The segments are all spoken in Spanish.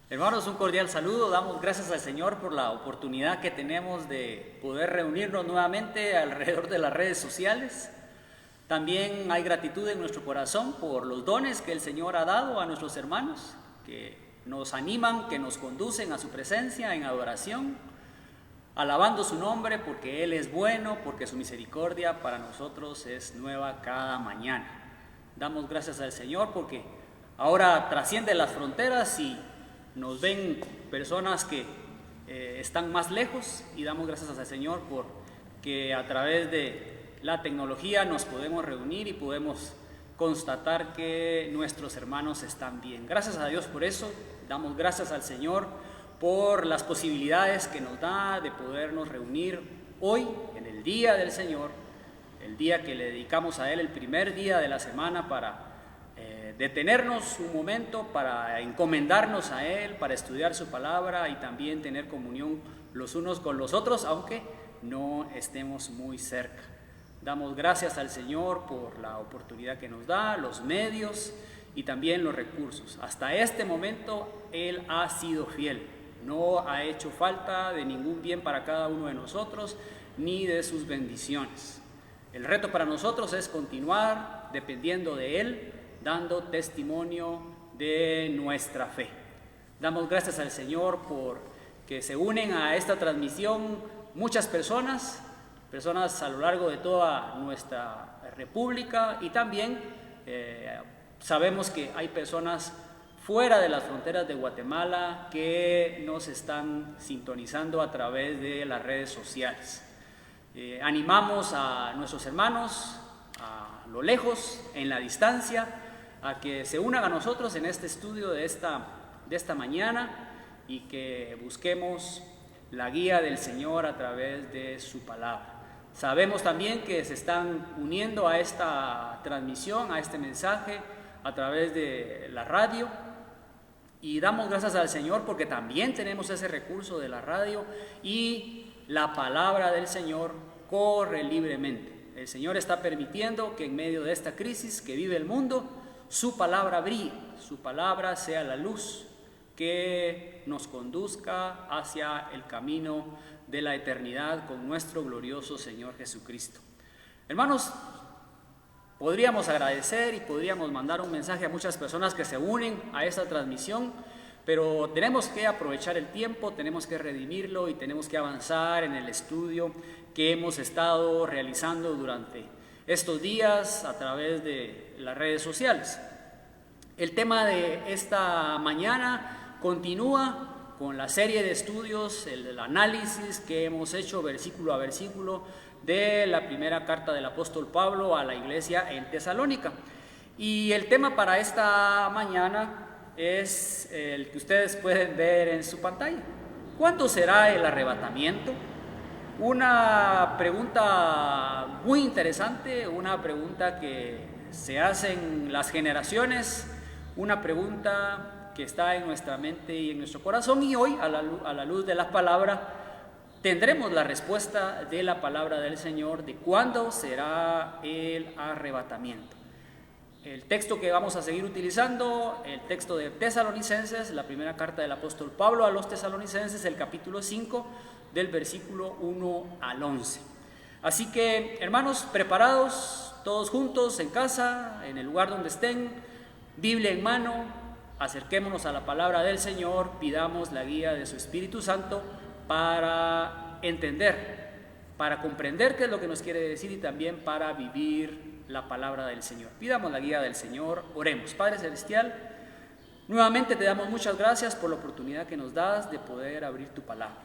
Hermanos, un cordial saludo. Damos gracias al Señor por la oportunidad que tenemos de poder reunirnos nuevamente alrededor de las redes sociales. También hay gratitud en nuestro corazón por los dones que el Señor ha dado a nuestros hermanos, que nos animan, que nos conducen a su presencia en adoración, alabando su nombre porque Él es bueno, porque su misericordia para nosotros es nueva cada mañana. Damos gracias al Señor porque ahora trasciende las fronteras y nos ven personas que están más lejos, y damos gracias al Señor por que a través de la tecnología nos podemos reunir y podemos constatar que nuestros hermanos están bien. Gracias a Dios por eso. Damos gracias al Señor por las posibilidades que nos da de podernos reunir hoy en el día del Señor, el día que le dedicamos a Él, el primer día de la semana, para detenernos un momento, para encomendarnos a Él, para estudiar su palabra y también tener comunión los unos con los otros, aunque no estemos muy cerca. Damos gracias al Señor por la oportunidad que nos da, los medios y también los recursos. Hasta este momento Él ha sido fiel, no ha hecho falta de ningún bien para cada uno de nosotros, ni de sus bendiciones. El reto para nosotros es continuar dependiendo de Él, dando testimonio de nuestra fe. Damos gracias al Señor por que se unen a esta transmisión muchas personas a lo largo de toda nuestra república, y también sabemos que hay personas fuera de las fronteras de Guatemala que nos están sintonizando a través de las redes sociales. Animamos a nuestros hermanos a lo lejos, en la distancia, a que se unan a nosotros en este estudio de esta mañana y que busquemos la guía del Señor a través de su palabra. Sabemos también que se están uniendo a esta transmisión, a este mensaje, a través de la radio, y damos gracias al Señor porque también tenemos ese recurso de la radio, y la palabra del Señor corre libremente. El Señor está permitiendo que en medio de esta crisis que vive el mundo, su palabra brille, su palabra sea la luz que nos conduzca hacia el camino de la eternidad con nuestro glorioso Señor Jesucristo. Hermanos, podríamos agradecer y podríamos mandar un mensaje a muchas personas que se unen a esta transmisión, pero tenemos que aprovechar el tiempo, tenemos que redimirlo y tenemos que avanzar en el estudio que hemos estado realizando durante estos días a través de las redes sociales. El tema de esta mañana continúa con la serie de estudios, el análisis que hemos hecho versículo a versículo de la primera carta del apóstol Pablo a la iglesia en Tesalónica. Y el tema para esta mañana es el que ustedes pueden ver en su pantalla. ¿Cuándo será el arrebatamiento? Una pregunta muy interesante, una pregunta que se hacen las generaciones, una pregunta que está en nuestra mente y en nuestro corazón, y hoy a la luz de la palabra tendremos la respuesta de la palabra del Señor de cuándo será el arrebatamiento. El texto que vamos a seguir utilizando, el texto de Tesalonicenses, la primera carta del apóstol Pablo a los Tesalonicenses, el capítulo 5, del versículo 1 al 11. Así que, hermanos, preparados, todos juntos en casa, en el lugar donde estén, Biblia en mano, acerquémonos a la palabra del Señor, pidamos la guía de su Espíritu Santo para entender, para comprender qué es lo que nos quiere decir y también para vivir la palabra del Señor. Pidamos la guía del Señor, oremos. Padre Celestial, nuevamente te damos muchas gracias por la oportunidad que nos das de poder abrir tu palabra.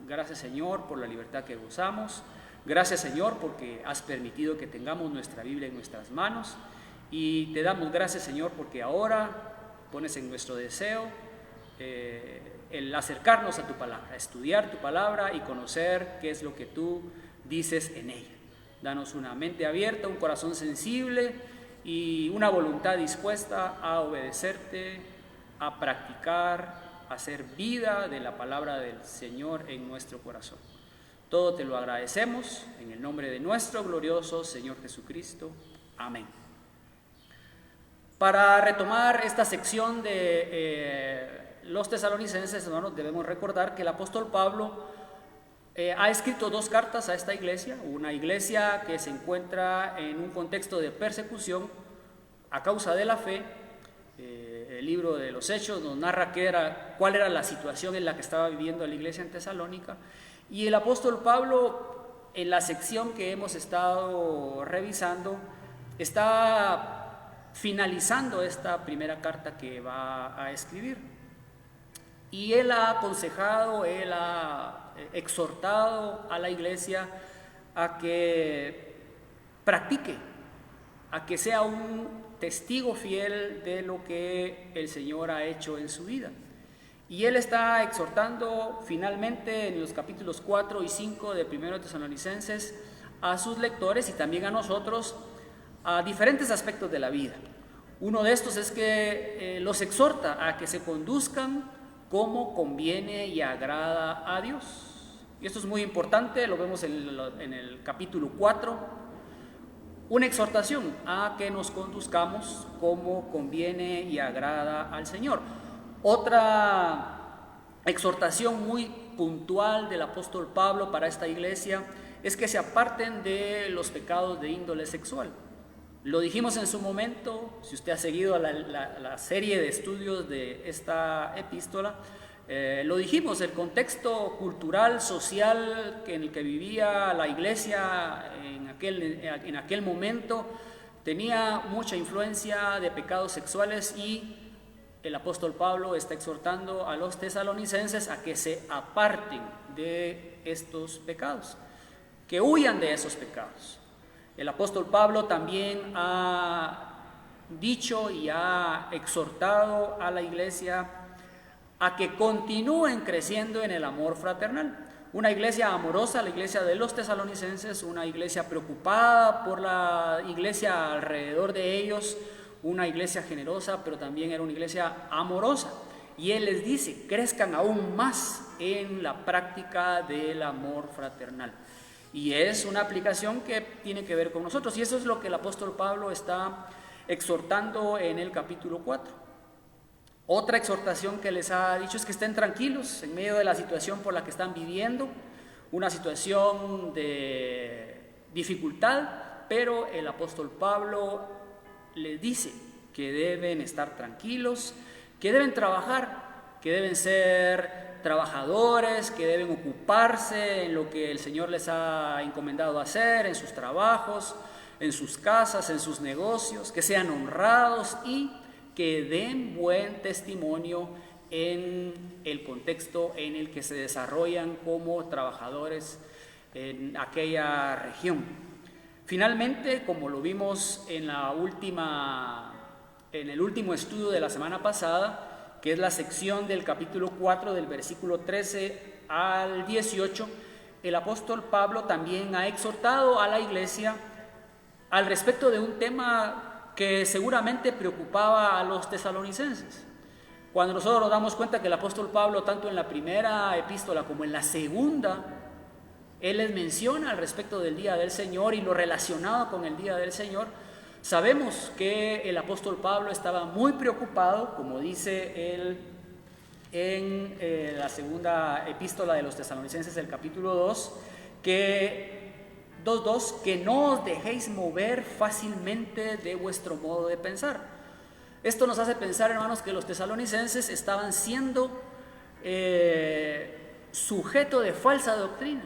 Gracias, Señor, por la libertad que gozamos. Gracias, Señor, porque has permitido que tengamos nuestra Biblia en nuestras manos. Y te damos gracias, Señor, porque ahora pones en nuestro deseo el acercarnos a tu palabra, estudiar tu palabra y conocer qué es lo que tú dices en ella. Danos una mente abierta, un corazón sensible y una voluntad dispuesta a obedecerte, a practicar, a hacer vida de la palabra del Señor en nuestro corazón. Todo te lo agradecemos en el nombre de nuestro glorioso Señor Jesucristo. Amén. Para retomar esta sección de los tesalonicenses, hermanos, debemos recordar que el apóstol Pablo ha escrito 2 cartas a esta iglesia, una iglesia que se encuentra en un contexto de persecución a causa de la fe. El libro de los Hechos nos narra cuál era la situación en la que estaba viviendo la iglesia en Tesalónica, y el apóstol Pablo, en la sección que hemos estado revisando, está finalizando esta primera carta que va a escribir, y él ha aconsejado, él ha exhortado a la iglesia a que practique, a que sea un testigo fiel de lo que el Señor ha hecho en su vida. Y él está exhortando finalmente en los capítulos 4 y 5 de 1 Tesalonicenses a sus lectores y también a nosotros a diferentes aspectos de la vida. Uno de estos es que los exhorta a que se conduzcan como conviene y agrada a Dios. Y esto es muy importante, lo vemos en el capítulo 4, una exhortación a que nos conduzcamos como conviene y agrada al Señor. Otra exhortación muy puntual del apóstol Pablo para esta iglesia es que se aparten de los pecados de índole sexual. Lo dijimos en su momento, si usted ha seguido la serie de estudios de esta epístola, lo dijimos, el contexto cultural, social en el que vivía la iglesia en aquel momento tenía mucha influencia de pecados sexuales, y el apóstol Pablo está exhortando a los tesalonicenses a que se aparten de estos pecados, que huyan de esos pecados. El apóstol Pablo también ha dicho y ha exhortado a la iglesia a que continúen creciendo en el amor fraternal. Una iglesia amorosa, la iglesia de los tesalonicenses, una iglesia preocupada por la iglesia alrededor de ellos, una iglesia generosa, pero también era una iglesia amorosa. Y él les dice, crezcan aún más en la práctica del amor fraternal. Y es una aplicación que tiene que ver con nosotros. Y eso es lo que el apóstol Pablo está exhortando en el capítulo 4. Otra exhortación que les ha dicho es que estén tranquilos en medio de la situación por la que están viviendo, una situación de dificultad, pero el apóstol Pablo les dice que deben estar tranquilos, que deben trabajar, que deben ser trabajadores, que deben ocuparse en lo que el Señor les ha encomendado hacer, en sus trabajos, en sus casas, en sus negocios, que sean honrados y que den buen testimonio en el contexto en el que se desarrollan como trabajadores en aquella región. Finalmente, como lo vimos en el último estudio de la semana pasada, que es la sección del capítulo 4 del versículo 13 al 18, el apóstol Pablo también ha exhortado a la iglesia al respecto de un tema que seguramente preocupaba a los tesalonicenses. Cuando nosotros nos damos cuenta que el apóstol Pablo, tanto en la primera epístola como en la segunda, él les menciona al respecto del día del Señor y lo relacionado con el día del Señor, sabemos que el apóstol Pablo estaba muy preocupado, como dice él en la segunda epístola de los tesalonicenses, el capítulo 2, que 2:2, que no os dejéis mover fácilmente de vuestro modo de pensar. Esto nos hace pensar, hermanos, que los tesalonicenses estaban siendo sujeto de falsa doctrina,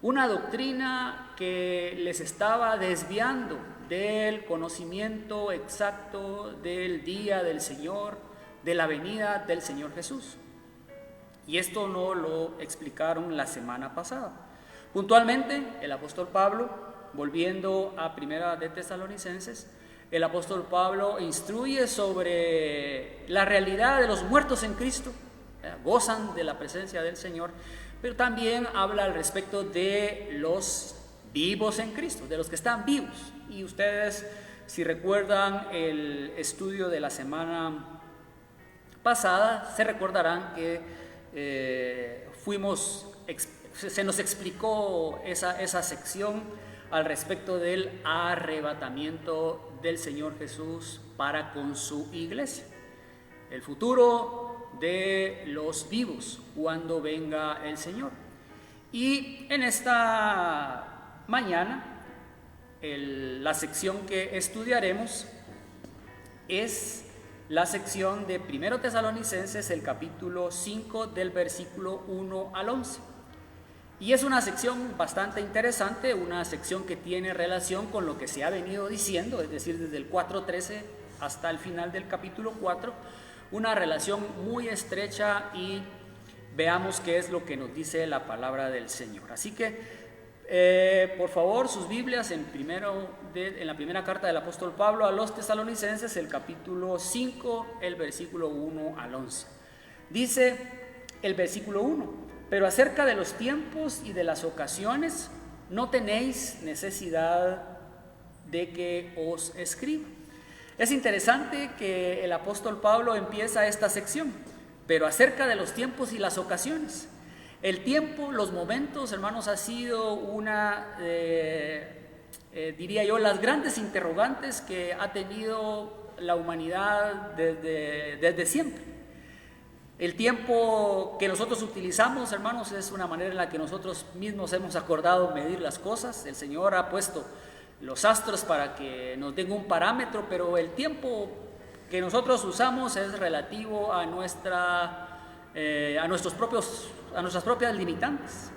una doctrina que les estaba desviando del conocimiento exacto del día del Señor, de la venida del Señor Jesús. Y esto no lo explicaron la semana pasada. Puntualmente, el apóstol Pablo, volviendo a Primera de Tesalonicenses, el apóstol Pablo instruye sobre la realidad de los muertos en Cristo, gozan de la presencia del Señor, pero también habla al respecto de los vivos en Cristo, de los que están vivos. Y ustedes, si recuerdan el estudio de la semana pasada, se recordarán que se nos explicó esa sección al respecto del arrebatamiento del Señor Jesús para con su iglesia. El futuro de los vivos cuando venga el Señor. Y en esta mañana la sección que estudiaremos es la sección de 1 Tesalonicenses, el capítulo 5 del versículo 1 al 11. Y es una sección bastante interesante, una sección que tiene relación con lo que se ha venido diciendo, es decir, desde el 4:13 hasta el final del capítulo 4, una relación muy estrecha, y veamos qué es lo que nos dice la palabra del Señor. Así que, por favor, sus Biblias en la primera carta del apóstol Pablo a los tesalonicenses, el capítulo 5, el versículo 1 al 11. Dice el versículo 1: pero acerca de los tiempos y de las ocasiones no tenéis necesidad de que os escriba. Es interesante que el apóstol Pablo empieza esta sección, pero acerca de los tiempos y las ocasiones. El tiempo, los momentos, hermanos, ha sido una, diría yo, las grandes interrogantes que ha tenido la humanidad desde siempre. El tiempo que nosotros utilizamos, hermanos, es una manera en la que nosotros mismos hemos acordado medir las cosas. El Señor ha puesto los astros para que nos den un parámetro, pero el tiempo que nosotros usamos es relativo a nuestras propias limitantes.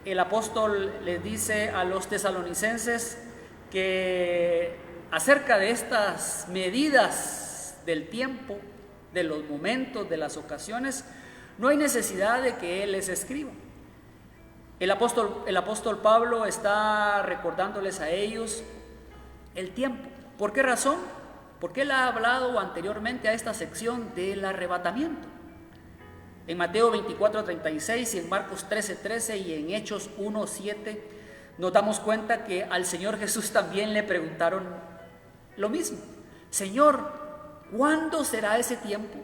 El apóstol les dice a los tesalonicenses que acerca de estas medidas del tiempo, de los momentos, de las ocasiones, no hay necesidad de que él les escriba. El apóstol Pablo está recordándoles a ellos el tiempo. ¿Por qué razón? Porque él ha hablado anteriormente a esta sección del arrebatamiento. En Mateo 24:36 y en Marcos 13:13 y en Hechos 1:7 nos damos cuenta que al Señor Jesús también le preguntaron lo mismo: Señor, ¿cuándo será ese tiempo?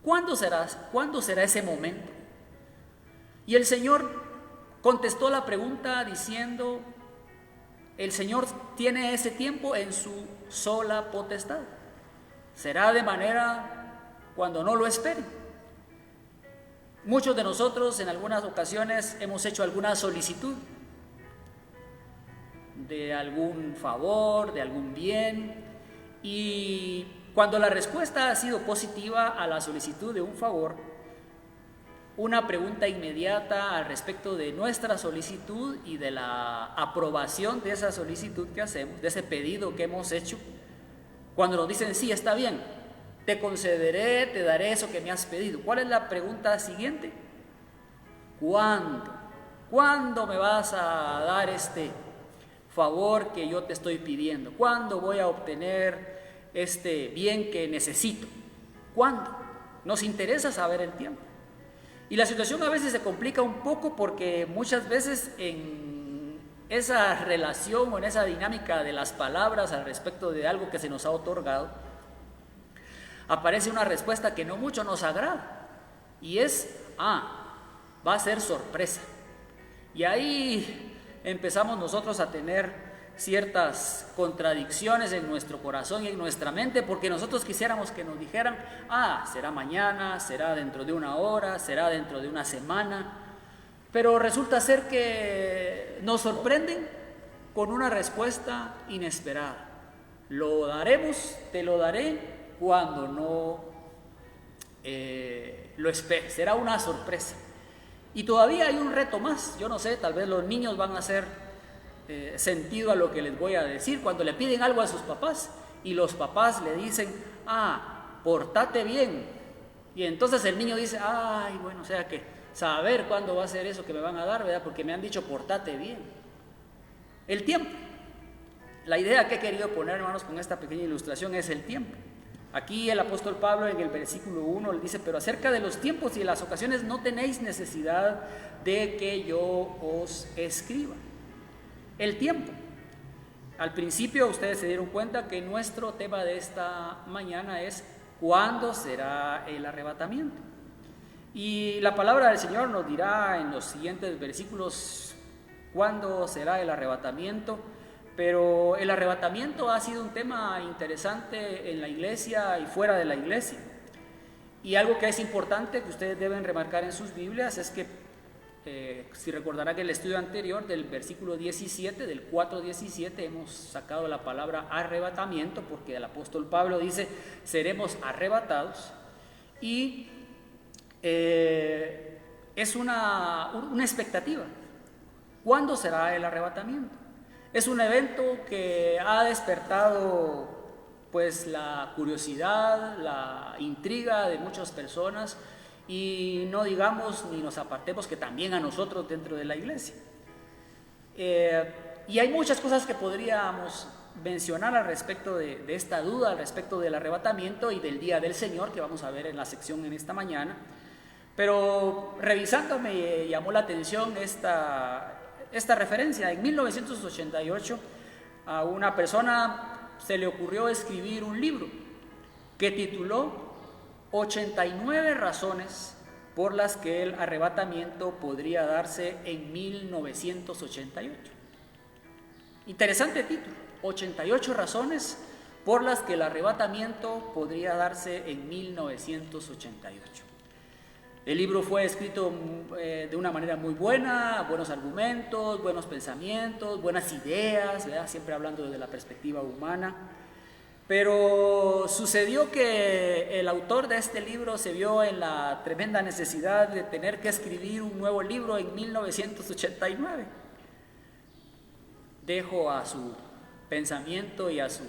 ¿Cuándo será ese momento? Y el Señor contestó la pregunta diciendo: el Señor tiene ese tiempo en su sola potestad. Será de manera cuando no lo esperen. Muchos de nosotros en algunas ocasiones hemos hecho alguna solicitud de algún favor, de algún bien, y cuando la respuesta ha sido positiva a la solicitud de un favor, una pregunta inmediata al respecto de nuestra solicitud y de la aprobación de esa solicitud que hacemos, de ese pedido que hemos hecho, cuando nos dicen sí, está bien, te concederé, te daré eso que me has pedido. ¿Cuál es la pregunta siguiente? ¿Cuándo? ¿Cuándo me vas a dar este favor que yo te estoy pidiendo? ¿Cuándo voy a obtener este bien que necesito? ¿Cuándo? Nos interesa saber el tiempo. Y la situación a veces se complica un poco porque muchas veces en esa relación o en esa dinámica de las palabras al respecto de algo que se nos ha otorgado, aparece una respuesta que no mucho nos agrada, y es: va a ser sorpresa. Y ahí empezamos nosotros a tener ciertas contradicciones en nuestro corazón y en nuestra mente, porque nosotros quisiéramos que nos dijeran: será mañana, será dentro de una hora, será dentro de una semana, pero resulta ser que nos sorprenden con una respuesta inesperada: lo daremos, te lo daré cuando no lo esperes, será una sorpresa. Y todavía hay un reto más. Yo no sé, tal vez los niños van a hacer sentido a lo que les voy a decir. Cuando le piden algo a sus papás y los papás le dicen: pórtate bien, y entonces el niño dice: bueno, o sea que saber cuándo va a ser eso que me van a dar, ¿verdad? Porque me han dicho pórtate bien. El tiempo. La idea que he querido poner, hermanos, con esta pequeña ilustración es el tiempo. Aquí el apóstol Pablo en el versículo 1 le dice: pero acerca de los tiempos y de las ocasiones no tenéis necesidad de que yo os escriba. El tiempo. Al principio ustedes se dieron cuenta que nuestro tema de esta mañana es: ¿cuándo será el arrebatamiento? Y la palabra del Señor nos dirá en los siguientes versículos cuándo será el arrebatamiento. Pero el arrebatamiento ha sido un tema interesante en la iglesia y fuera de la iglesia. Y algo que es importante que ustedes deben remarcar en sus Biblias es que, si recordarán que el estudio anterior del versículo 17, del 4:17, hemos sacado la palabra arrebatamiento, porque el apóstol Pablo dice, seremos arrebatados, y es una expectativa. ¿Cuándo será el arrebatamiento? Es un evento que ha despertado pues la curiosidad, la intriga de muchas personas, y no digamos ni nos apartemos que también a nosotros dentro de la iglesia. Y hay muchas cosas que podríamos mencionar al respecto de esta duda, al respecto del arrebatamiento y del día del Señor, que vamos a ver en la sección en esta mañana. Pero revisando me llamó la atención esta referencia. En 1988 a una persona se le ocurrió escribir un libro que tituló 89 razones por las que el arrebatamiento podría darse en 1988. Interesante título, 88 razones por las que el arrebatamiento podría darse en 1988. El libro fue escrito de una manera muy buena, buenos argumentos, buenos pensamientos, buenas ideas, ¿verdad? Siempre hablando desde la perspectiva humana. Pero sucedió que el autor de este libro se vio en la tremenda necesidad de tener que escribir un nuevo libro en 1989. Dejo a su pensamiento y a su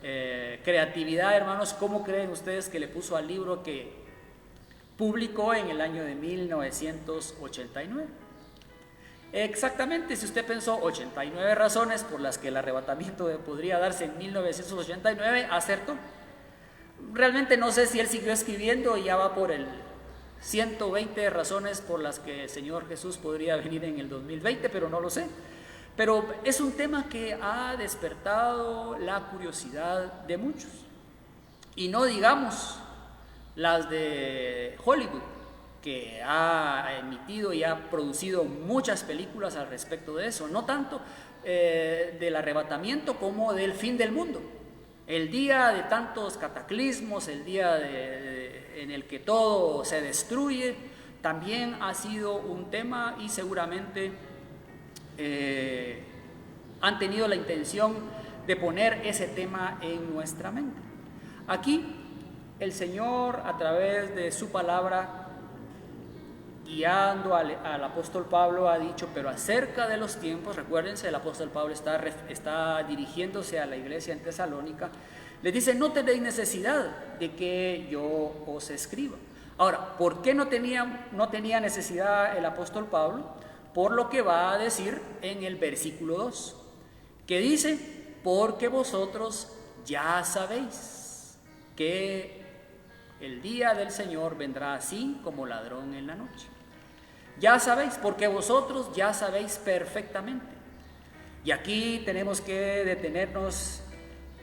creatividad, hermanos, ¿cómo creen ustedes que le puso al libro que publicó en el año de 1989? Exactamente, si usted pensó 89 razones por las que el arrebatamiento podría darse en 1989, acertó. Realmente no sé si él siguió escribiendo y ya va por el 120 razones por las que el Señor Jesús podría venir en el 2020, pero no lo sé. Pero es un tema que ha despertado la curiosidad de muchos. Y no digamos las de Hollywood, que ha emitido y ha producido muchas películas al respecto de eso, no tanto del arrebatamiento como del fin del mundo, el día de tantos cataclismos, el día en el que todo se destruye, también ha sido un tema, y seguramente han tenido la intención de poner ese tema en nuestra mente. Aquí el Señor, a través de su palabra, guiando al apóstol Pablo, ha dicho, pero acerca de los tiempos, recuérdense, el apóstol Pablo está dirigiéndose a la iglesia en Tesalónica, le dice, no tenéis necesidad de que yo os escriba. Ahora, ¿por qué no tenía necesidad el apóstol Pablo? Por lo que va a decir en el versículo 2, que dice, porque vosotros ya sabéis que el día del Señor vendrá así como ladrón en la noche. Ya sabéis, porque vosotros ya sabéis perfectamente. Y aquí tenemos que detenernos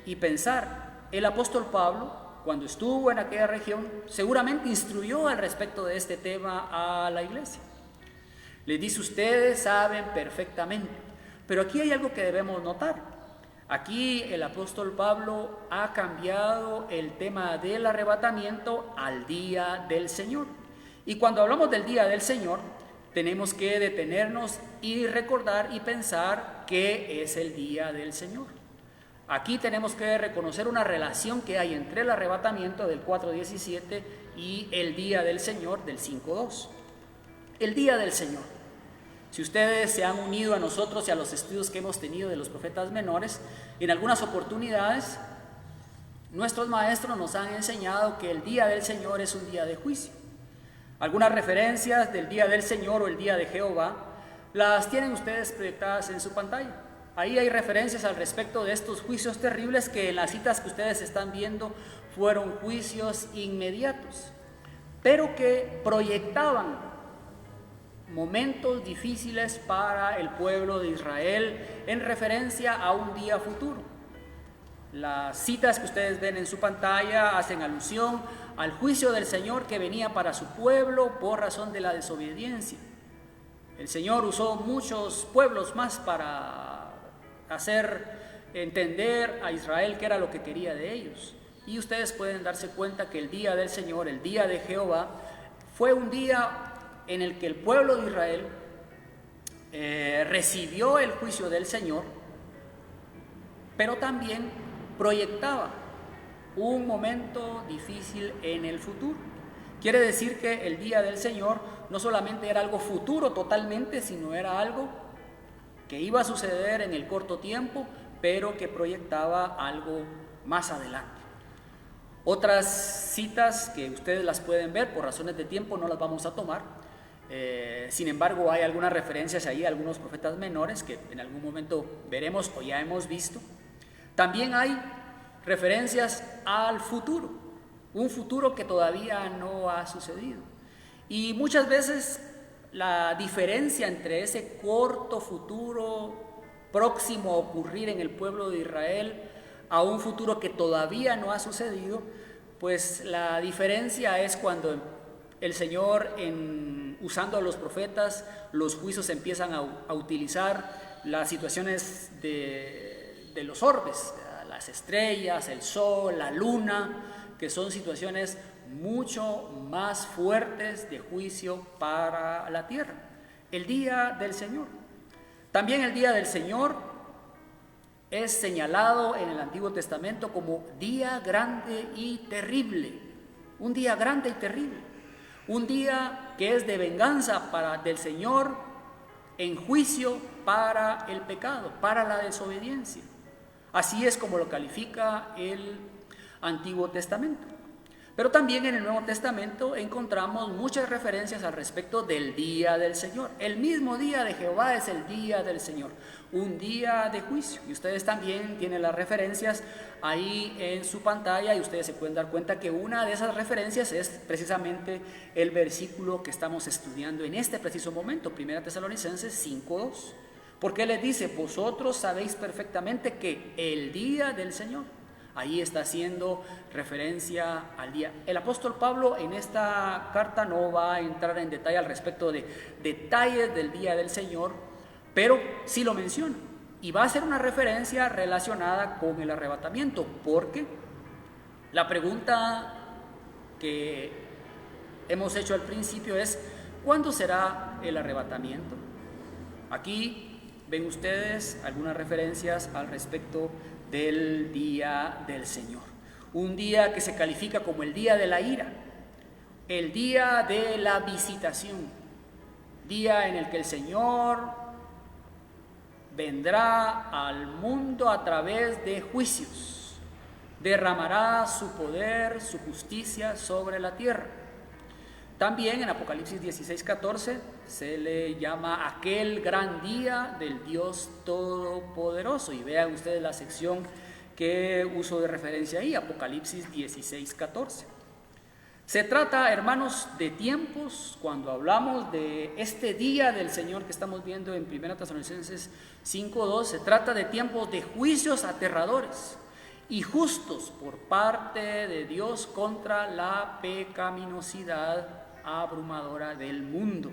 y pensar. El apóstol Pablo, cuando estuvo en aquella región, seguramente instruyó al respecto de este tema a la iglesia. Les dice, ustedes saben perfectamente. Pero aquí hay algo que debemos notar. Aquí el apóstol Pablo ha cambiado el tema del arrebatamiento al día del Señor. Y cuando hablamos del día del Señor, tenemos que detenernos y recordar y pensar qué es el día del Señor. Aquí tenemos que reconocer una relación que hay entre el arrebatamiento del 4:17 y el día del Señor del 5:2. El día del Señor. Si ustedes se han unido a nosotros y a los estudios que hemos tenido de los profetas menores, en algunas oportunidades nuestros maestros nos han enseñado que el día del Señor es un día de juicio. Algunas referencias del día del Señor o el día de Jehová las tienen ustedes proyectadas en su pantalla. Ahí hay referencias al respecto de estos juicios terribles que en las citas que ustedes están viendo fueron juicios inmediatos, pero que proyectaban momentos difíciles para el pueblo de Israel en referencia a un día futuro. Las citas que ustedes ven en su pantalla hacen alusión al juicio del Señor que venía para su pueblo por razón de la desobediencia. El Señor usó muchos pueblos más para hacer entender a Israel qué era lo que quería de ellos. y ustedes pueden darse cuenta que el día del Señor, el día de Jehová, fue un día en el que el pueblo de Israel recibió el juicio del Señor, pero también proyectaba un momento difícil en el futuro. Quiere decir que el día del Señor no solamente era algo futuro totalmente, sino era algo que iba a suceder en el corto tiempo, pero que proyectaba algo más adelante. Otras citas que ustedes las pueden ver, por razones de tiempo no las vamos a tomar. Sin embargo, hay algunas referencias ahí a algunos profetas menores que en algún momento veremos o ya hemos visto. También hay referencias al futuro, un futuro que todavía no ha sucedido. Y muchas veces la diferencia entre ese corto futuro próximo a ocurrir en el pueblo de Israel a un futuro que todavía no ha sucedido, pues la diferencia es cuando el Señor, usando a los profetas, los juicios empiezan a utilizar las situaciones de los orbes, las estrellas, el sol, la luna, que son situaciones mucho más fuertes de juicio para la tierra. El día del Señor. También el día del Señor es señalado en el Antiguo Testamento como día grande y terrible. Un día grande y terrible. Un día que es de venganza del Señor en juicio para el pecado, para la desobediencia. Así es como lo califica el Antiguo Testamento. Pero también en el Nuevo Testamento encontramos muchas referencias al respecto del día del Señor. El mismo día de Jehová es el día del Señor, un día de juicio. Y ustedes también tienen las referencias ahí en su pantalla y ustedes se pueden dar cuenta que una de esas referencias es precisamente el versículo que estamos estudiando en este preciso momento, 1 Tesalonicenses 5:2. Porque les dice, vosotros sabéis perfectamente que el día del Señor, ahí está haciendo referencia al día. El apóstol Pablo en esta carta no va a entrar en detalle al respecto de detalles del día del Señor, pero sí lo menciona. Y va a hacer una referencia relacionada con el arrebatamiento, porque la pregunta que hemos hecho al principio es, ¿cuándo será el arrebatamiento? Aquí ven ustedes algunas referencias al respecto del día del Señor. Un día que se califica como el día de la ira, el día de la visitación, día en el que el Señor vendrá al mundo a través de juicios, derramará su poder, su justicia sobre la tierra. También en Apocalipsis 16:14 se le llama aquel gran día del Dios Todopoderoso. Y vean ustedes la sección que uso de referencia ahí, Apocalipsis 16:14. Se trata, hermanos, de tiempos, cuando hablamos de este día del Señor que estamos viendo en 1 Tesalonicenses 5:2, se trata de tiempos de juicios aterradores y justos por parte de Dios contra la pecaminosidad abrumadora del mundo.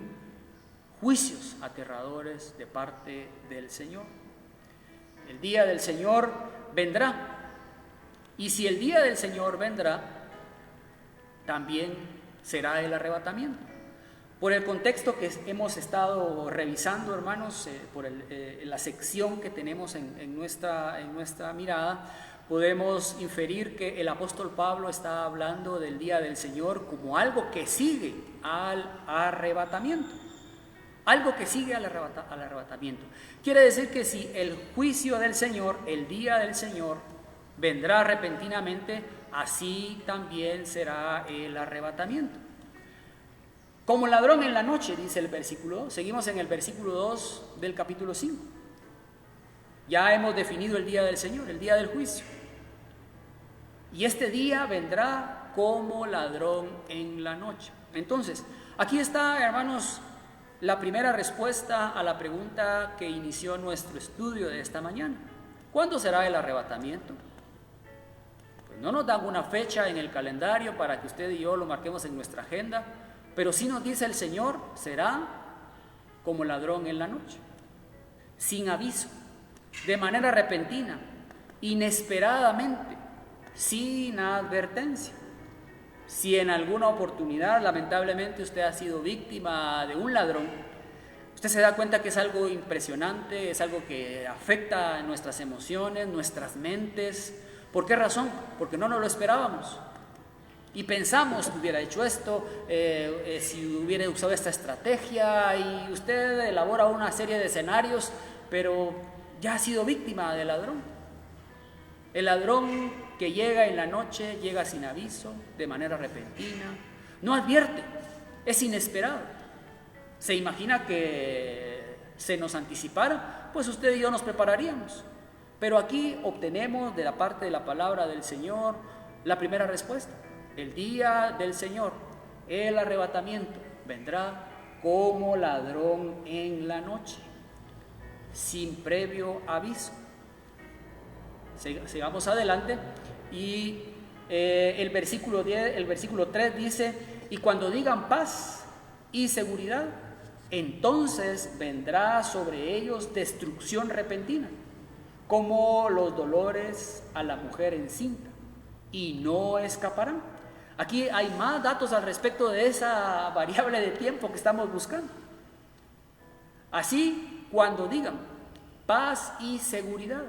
Juicios aterradores de parte del Señor. El día del Señor vendrá. Y si el día del Señor vendrá, también será el arrebatamiento. Por el contexto que hemos estado revisando, hermanos, por la sección que tenemos en nuestra mirada, podemos inferir que el apóstol Pablo está hablando del día del Señor como algo que sigue al arrebatamiento. Algo que sigue al arrebatamiento. Quiere decir que si el juicio del Señor, el día del Señor, vendrá repentinamente, así también será el arrebatamiento. Como ladrón en la noche, dice el versículo 2. Seguimos en el versículo 2 del capítulo 5. Ya hemos definido el día del Señor, el día del juicio. Y este día vendrá como ladrón en la noche. Entonces, aquí está, hermanos, la primera respuesta a la pregunta que inició nuestro estudio de esta mañana. ¿Cuándo será el arrebatamiento? Pues no nos dan una fecha en el calendario para que usted y yo lo marquemos en nuestra agenda, pero sí nos dice el Señor, será como ladrón en la noche, sin aviso, de manera repentina, inesperadamente. sin advertencia. Si en alguna oportunidad, lamentablemente, usted ha sido víctima de un ladrón, usted se da cuenta que es algo impresionante, es algo que afecta a nuestras emociones, nuestras mentes. ¿Por qué razón? Porque no nos lo esperábamos. Y pensamos que hubiera hecho esto, si hubiera usado esta estrategia, y usted elabora una serie de escenarios, pero ya ha sido víctima del ladrón. El ladrón que llega en la noche, llega sin aviso, de manera repentina, no advierte, es inesperado. ¿Se imagina que se nos anticipara? Pues usted y yo nos prepararíamos. Pero aquí obtenemos de la parte de la palabra del Señor la primera respuesta. El día del Señor, el arrebatamiento, vendrá como ladrón en la noche, sin previo aviso. Sigamos adelante y el versículo 3 dice: y cuando digan paz y seguridad, entonces vendrá sobre ellos destrucción repentina, como los dolores a la mujer encinta, y no escaparán. Aquí hay más datos al respecto de esa variable de tiempo que estamos buscando. Así, cuando digan paz y seguridad.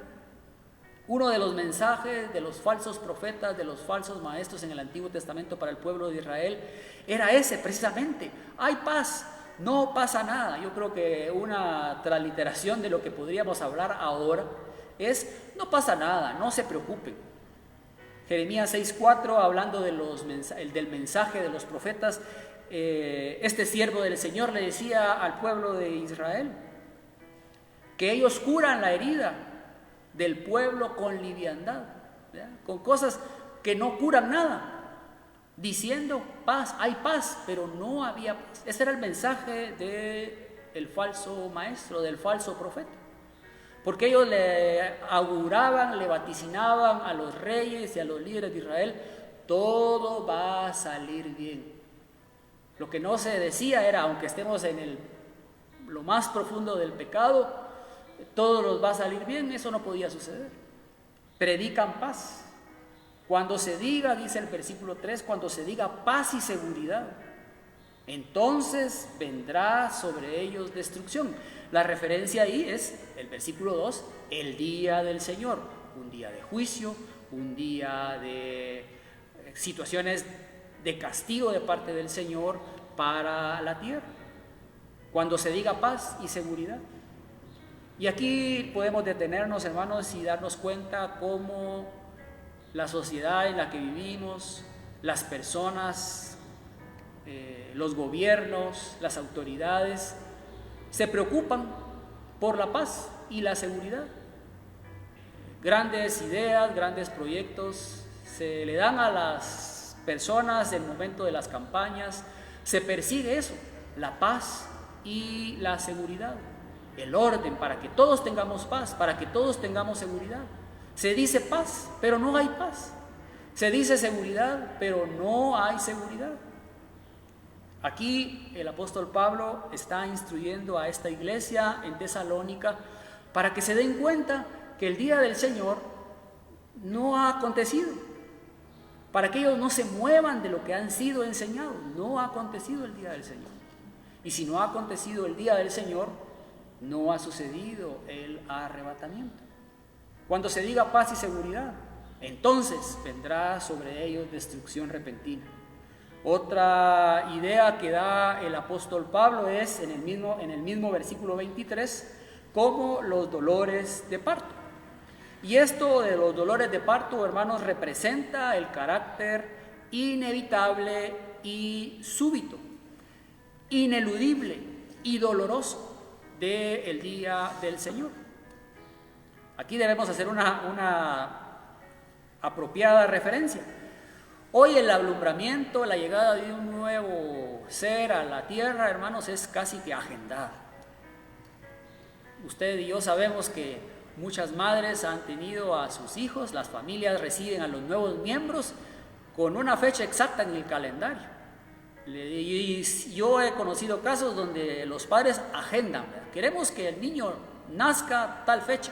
Uno de los mensajes de los falsos profetas, de los falsos maestros en el Antiguo Testamento para el pueblo de Israel era ese precisamente: hay paz, no pasa nada. Yo creo que una transliteración de lo que podríamos hablar ahora es: no pasa nada, no se preocupen. Jeremías 6:4, hablando del mensaje de los profetas, este siervo del Señor le decía al pueblo de Israel que ellos curan la herida del pueblo con liviandad, ¿verdad? Con cosas que no curan nada, diciendo paz, hay paz, pero no había paz. Ese era el mensaje del falso maestro, del falso profeta, porque ellos le auguraban, le vaticinaban a los reyes y a los líderes de Israel: todo va a salir bien. Lo que no se decía era: aunque estemos en lo más profundo del pecado, todo nos va a salir bien. Eso no podía suceder. Predican paz. Cuando se diga, dice el versículo 3, cuando se diga paz y seguridad, entonces vendrá sobre ellos destrucción. La referencia ahí es el versículo 2, el día del Señor, un día de juicio, un día de situaciones de castigo de parte del Señor para la tierra. Cuando se diga paz y seguridad. Y aquí podemos detenernos, hermanos, y darnos cuenta cómo la sociedad en la que vivimos, las personas, los gobiernos, las autoridades, se preocupan por la paz y la seguridad. Grandes ideas, grandes proyectos se le dan a las personas en el momento de las campañas. Se persigue eso, la paz y la seguridad. El orden, para que todos tengamos paz, para que todos tengamos seguridad. Se dice paz, pero no hay paz. Se dice seguridad, pero no hay seguridad. Aquí el apóstol Pablo está instruyendo a esta iglesia en Tesalónica para que se den cuenta que el día del Señor no ha acontecido, para que ellos no se muevan de lo que han sido enseñados. No ha acontecido el día del Señor. Y si no ha acontecido el día del Señor, no ha sucedido el arrebatamiento. Cuando se diga paz y seguridad, entonces vendrá sobre ellos destrucción repentina. Otra idea que da el apóstol Pablo es en el mismo versículo 23, como los dolores de parto. Y esto de los dolores de parto, hermanos, representa el carácter inevitable y súbito, ineludible y doloroso del día del Señor. Aquí debemos hacer una apropiada referencia. Hoy el alumbramiento, la llegada de un nuevo ser a la tierra, hermanos, es casi que agendada. Usted y yo sabemos que muchas madres han tenido a sus hijos, las familias reciben a los nuevos miembros con una fecha exacta en el calendario. Y yo he conocido casos donde los padres agendan, ¿verdad? Queremos que el niño nazca tal fecha.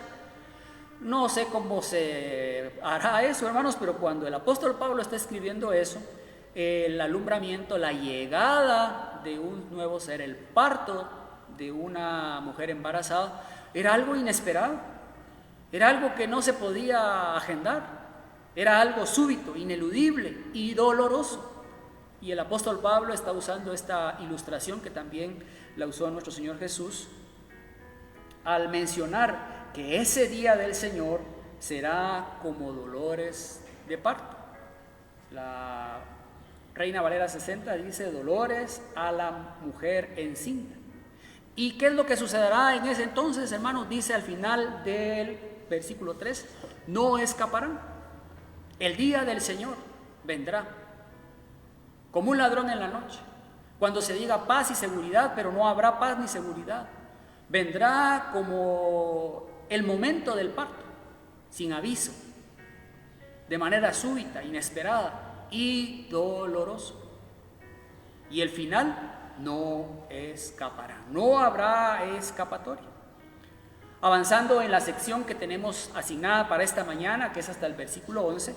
No sé cómo se hará eso, hermanos, pero cuando el apóstol Pablo está escribiendo eso, el alumbramiento, la llegada de un nuevo ser, el parto de una mujer embarazada, era algo inesperado, era algo que no se podía agendar, era algo súbito, ineludible y doloroso. Y el apóstol Pablo está usando esta ilustración que también la usó nuestro Señor Jesús al mencionar que ese día del Señor será como dolores de parto. La Reina Valera 60 dice dolores a la mujer encinta. ¿Y qué es lo que sucederá en ese entonces, hermanos? Dice al final del versículo 3, no escaparán. El día del Señor vendrá como un ladrón en la noche, cuando se diga paz y seguridad, pero no habrá paz ni seguridad. Vendrá como el momento del parto, sin aviso, de manera súbita, inesperada y doloroso. Y el final, no escapará, no habrá escapatoria. Avanzando en la sección que tenemos asignada para esta mañana, que es hasta el versículo 11,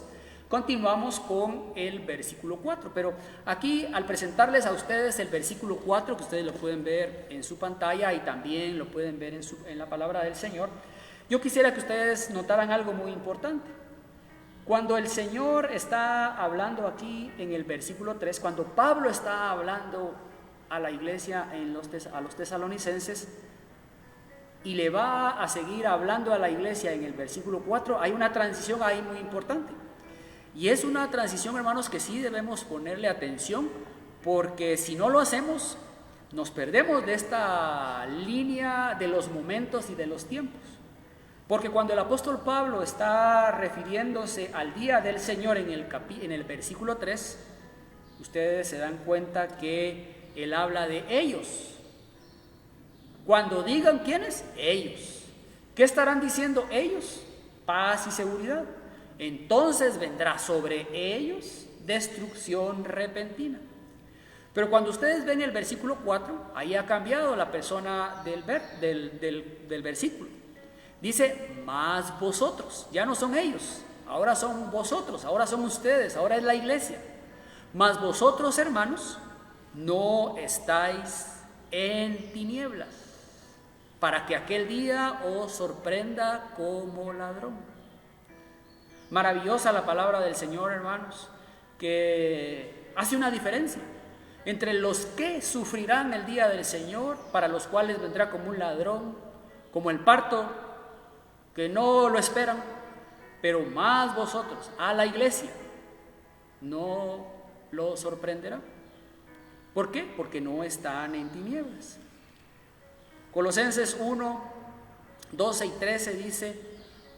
continuamos con el versículo 4, pero aquí al presentarles a ustedes el versículo 4, que ustedes lo pueden ver en su pantalla y también lo pueden ver en la palabra del Señor, yo quisiera que ustedes notaran algo muy importante. Cuando el Señor está hablando aquí en el versículo 3, cuando Pablo está hablando a la iglesia, a los tesalonicenses, y le va a seguir hablando a la iglesia en el versículo 4, hay una transición ahí muy importante. Y es una transición, hermanos, que sí debemos ponerle atención, porque si no lo hacemos, nos perdemos de esta línea de los momentos y de los tiempos. Porque cuando el apóstol Pablo está refiriéndose al día del Señor en el versículo 3, ustedes se dan cuenta que él habla de ellos. Cuando digan quiénes, ellos. ¿Qué estarán diciendo ellos? Paz y seguridad. Entonces vendrá sobre ellos destrucción repentina. Pero cuando ustedes ven el versículo 4, ahí ha cambiado la persona del versículo. Dice, más vosotros, ya no son ellos, ahora son vosotros, ahora son ustedes, ahora es la iglesia. Mas vosotros, hermanos, no estáis en tinieblas, para que aquel día os sorprenda como ladrón. Maravillosa la palabra del Señor, hermanos, que hace una diferencia entre los que sufrirán el día del Señor, para los cuales vendrá como un ladrón, como el parto, que no lo esperan, pero más vosotros, a la iglesia, no lo sorprenderá. ¿Por qué? Porque no están en tinieblas. Colosenses 1, 12 y 13 dice,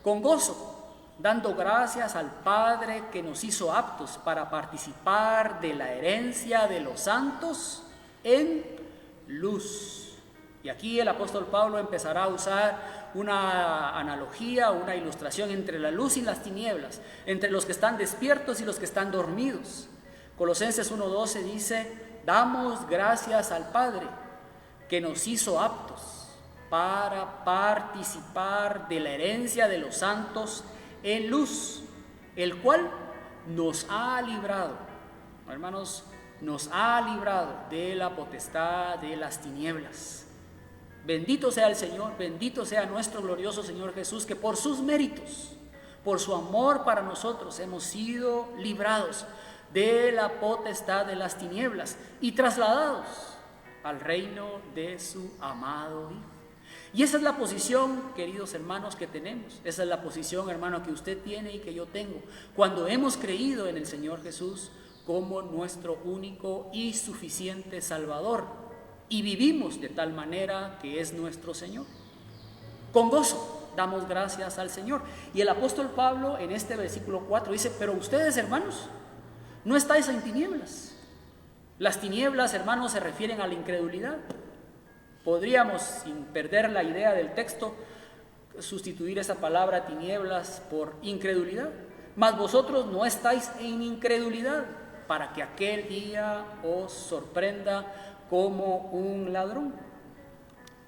con gozo, dando gracias al Padre que nos hizo aptos para participar de la herencia de los santos en luz. Y aquí el apóstol Pablo empezará a usar una analogía, una ilustración entre la luz y las tinieblas, entre los que están despiertos y los que están dormidos. Colosenses 1:12 dice, damos gracias al Padre que nos hizo aptos para participar de la herencia de los santos en luz, el cual nos ha librado, hermanos, nos ha librado de la potestad de las tinieblas. Bendito sea el Señor, bendito sea nuestro glorioso Señor Jesús, que por sus méritos, por su amor para nosotros, hemos sido librados de la potestad de las tinieblas y trasladados al reino de su amado Hijo. Y esa es la posición, queridos hermanos, que tenemos. Esa es la posición, hermano, que usted tiene y que yo tengo, cuando hemos creído en el Señor Jesús como nuestro único y suficiente Salvador, y vivimos de tal manera que es nuestro Señor. Con gozo damos gracias al Señor. Y el apóstol Pablo en este versículo 4 dice, pero ustedes, hermanos, no estáis en tinieblas. Las tinieblas, hermanos, se refieren a la incredulidad. Podríamos, sin perder la idea del texto, sustituir esa palabra tinieblas por incredulidad. Mas vosotros no estáis en incredulidad, para que aquel día os sorprenda como un ladrón.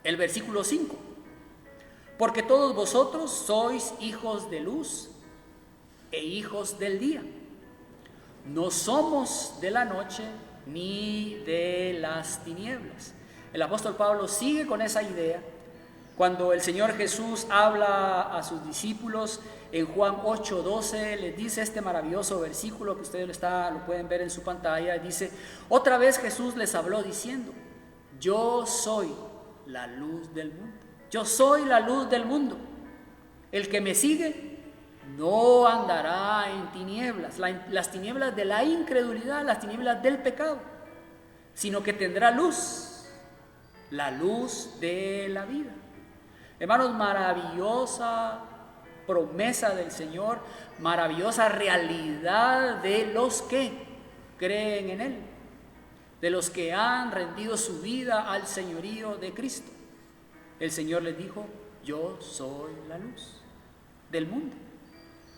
El versículo 5. porque todos vosotros sois hijos de luz e hijos del día. No somos de la noche ni de las tinieblas. El apóstol Pablo sigue con esa idea cuando el Señor Jesús habla a sus discípulos en Juan 8:12, les dice este maravilloso versículo que ustedes lo pueden ver en su pantalla. Dice: otra vez Jesús les habló diciendo: yo soy la luz del mundo. Yo soy la luz del mundo. El que me sigue no andará en tinieblas, las tinieblas de la incredulidad, las tinieblas del pecado, sino que tendrá luz, la luz de la vida. Hermanos, maravillosa promesa del Señor, maravillosa realidad de los que creen en Él, de los que han rendido su vida al señorío de Cristo. El Señor les dijo: yo soy la luz del mundo.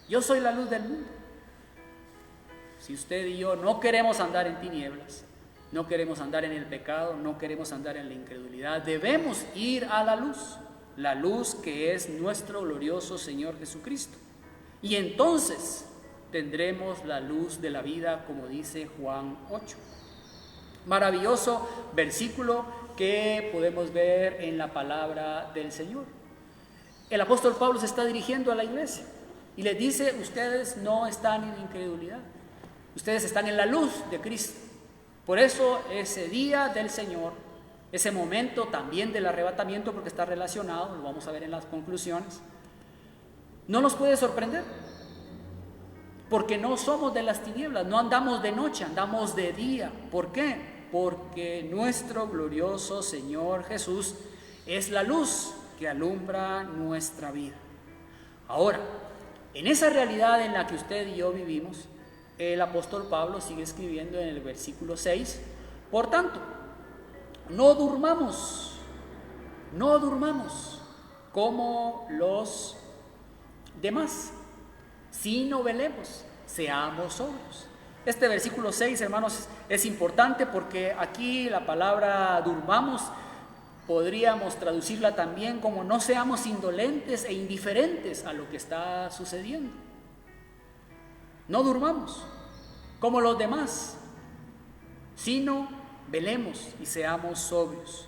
Yo soy la luz del mundo. Si usted y yo no queremos andar en tinieblas, no queremos andar en el pecado, no queremos andar en la incredulidad, debemos ir a la luz que es nuestro glorioso Señor Jesucristo. Y entonces tendremos la luz de la vida, como dice Juan 8. Maravilloso versículo que podemos ver en la palabra del Señor. El apóstol Pablo se está dirigiendo a la iglesia y les dice: ustedes no están en incredulidad, ustedes están en la luz de Cristo. Por eso ese día del Señor, ese momento también del arrebatamiento, porque está relacionado, lo vamos a ver en las conclusiones, no nos puede sorprender, porque no somos de las tinieblas, no andamos de noche, andamos de día. ¿Por qué? Porque nuestro glorioso Señor Jesús es la luz que alumbra nuestra vida. Ahora, en esa realidad en la que usted y yo vivimos, el apóstol Pablo sigue escribiendo en el versículo 6: por tanto, no durmamos como los demás, sino velemos, seamos sobrios. Este versículo 6, hermanos, es importante porque aquí la palabra durmamos podríamos traducirla también como no seamos indolentes e indiferentes a lo que está sucediendo. No durmamos como los demás, sino velemos y seamos sobrios.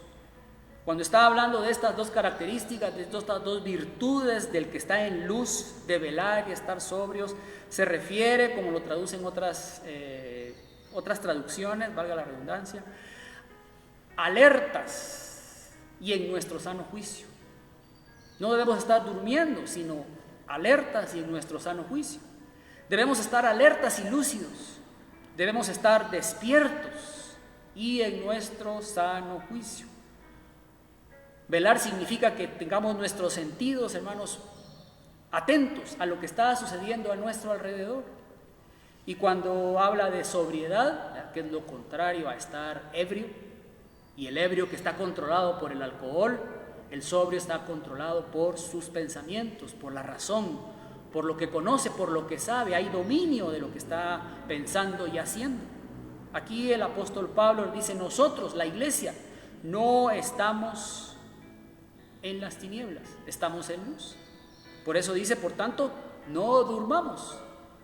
Cuando está hablando de estas dos características, de estas dos virtudes del que está en luz, de velar y estar sobrios, se refiere, como lo traducen otras traducciones, valga la redundancia, alertas y en nuestro sano juicio. No debemos estar durmiendo, sino alertas y en nuestro sano juicio. Debemos estar alertas y lúcidos, debemos estar despiertos y en nuestro sano juicio. Velar significa que tengamos nuestros sentidos, hermanos, atentos a lo que está sucediendo a nuestro alrededor. Y cuando habla de sobriedad, que es lo contrario a estar ebrio, y el ebrio que está controlado por el alcohol, el sobrio está controlado por sus pensamientos, por la razón, por lo que conoce, por lo que sabe, hay dominio de lo que está pensando y haciendo. Aquí el apóstol Pablo dice: nosotros, la iglesia, no estamos en las tinieblas, estamos en luz. Por eso dice: por tanto, no durmamos.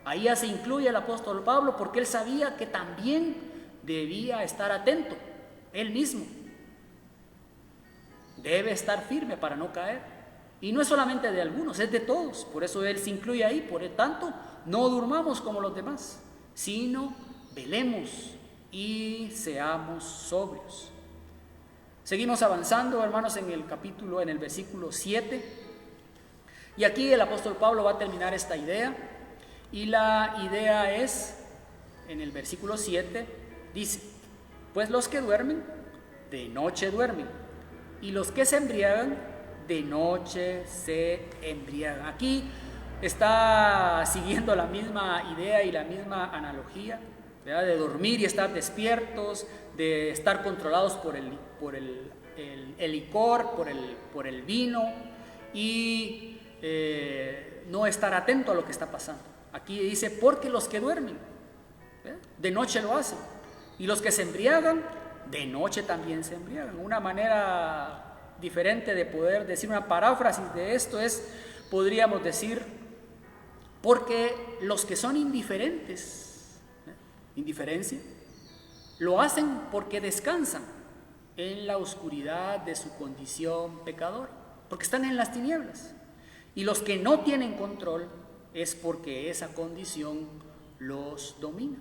Ahí ya se incluye el apóstol Pablo, porque él sabía que también debía estar atento, él mismo. Debe estar firme para no caer. Y no es solamente de algunos, es de todos. Por eso él se incluye ahí. Por tanto, no durmamos como los demás, sino velemos y seamos sobrios. Seguimos avanzando, hermanos, en el versículo 7. Y aquí el apóstol Pablo va a terminar esta idea. Y la idea es, en el versículo 7, dice: pues los que duermen, de noche duermen, y los que se embriagan, de noche se embriagan. Aquí está siguiendo la misma idea y la misma analogía, ¿verdad? De dormir y estar despiertos, de estar controlados por el licor, por el vino, y no estar atento a lo que está pasando. Aquí dice: porque los que duermen, de noche lo hacen, y los que se embriagan, de noche también se embriagan. Una manera diferente de poder decir una paráfrasis de esto es, podríamos decir, porque los que son indiferentes, indiferencia, lo hacen porque descansan en la oscuridad de su condición pecadora, porque están en las tinieblas. Y los que no tienen control es porque esa condición los domina.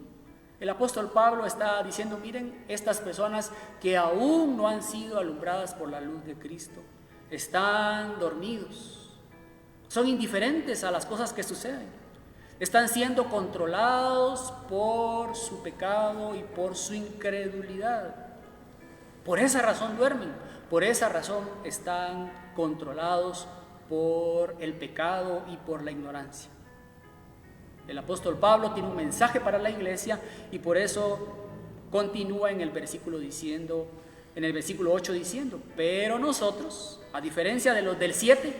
El apóstol Pablo está diciendo, miren, estas personas que aún no han sido alumbradas por la luz de Cristo, están dormidos, son indiferentes a las cosas que suceden, están siendo controlados por su pecado y por su incredulidad. Por esa razón duermen, por esa razón están controlados por el pecado y por la ignorancia. El apóstol Pablo tiene un mensaje para la iglesia y por eso continúa en el versículo 8 diciendo, pero nosotros, a diferencia de los del 7,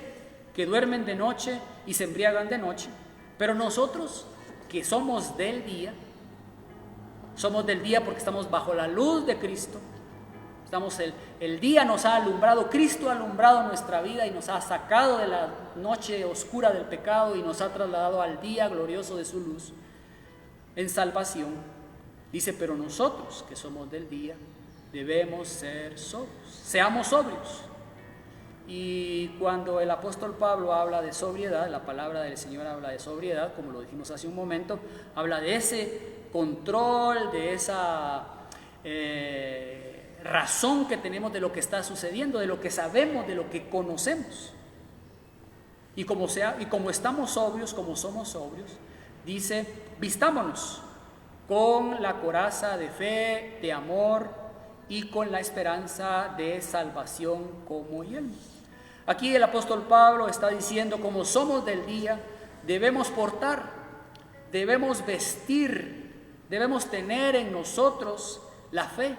que duermen de noche y se embriagan de noche, pero nosotros que somos del día porque estamos bajo la luz de Cristo. El día nos ha alumbrado, Cristo ha alumbrado nuestra vida y nos ha sacado de la noche oscura del pecado y nos ha trasladado al día glorioso de su luz en salvación. Dice, pero nosotros que somos del día debemos ser sobrios, seamos sobrios. Y cuando el apóstol Pablo habla de sobriedad, la palabra del Señor habla de sobriedad, como lo dijimos hace un momento, habla de ese control, de esa razón que tenemos de lo que está sucediendo, de lo que sabemos, de lo que conocemos. Y como estamos sobrios, como somos sobrios, dice, vistámonos con la coraza de fe, de amor y con la esperanza de salvación como yelmo. Aquí el apóstol Pablo está diciendo, como somos del día, debemos portar, debemos vestir, debemos tener en nosotros la fe,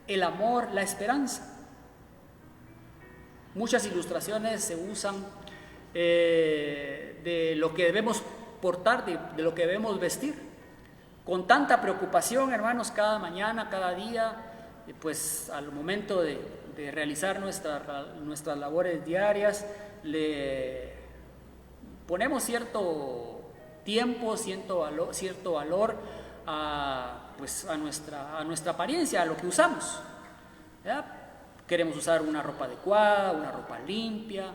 el amor, la esperanza. Muchas ilustraciones se usan de lo que debemos portar, de lo que debemos vestir. Con tanta preocupación, hermanos, cada mañana, cada día, pues al momento de realizar nuestras labores diarias, le ponemos cierto tiempo, cierto valor a nuestra apariencia, a lo que usamos. ¿Ya? Queremos usar una ropa adecuada, una ropa limpia,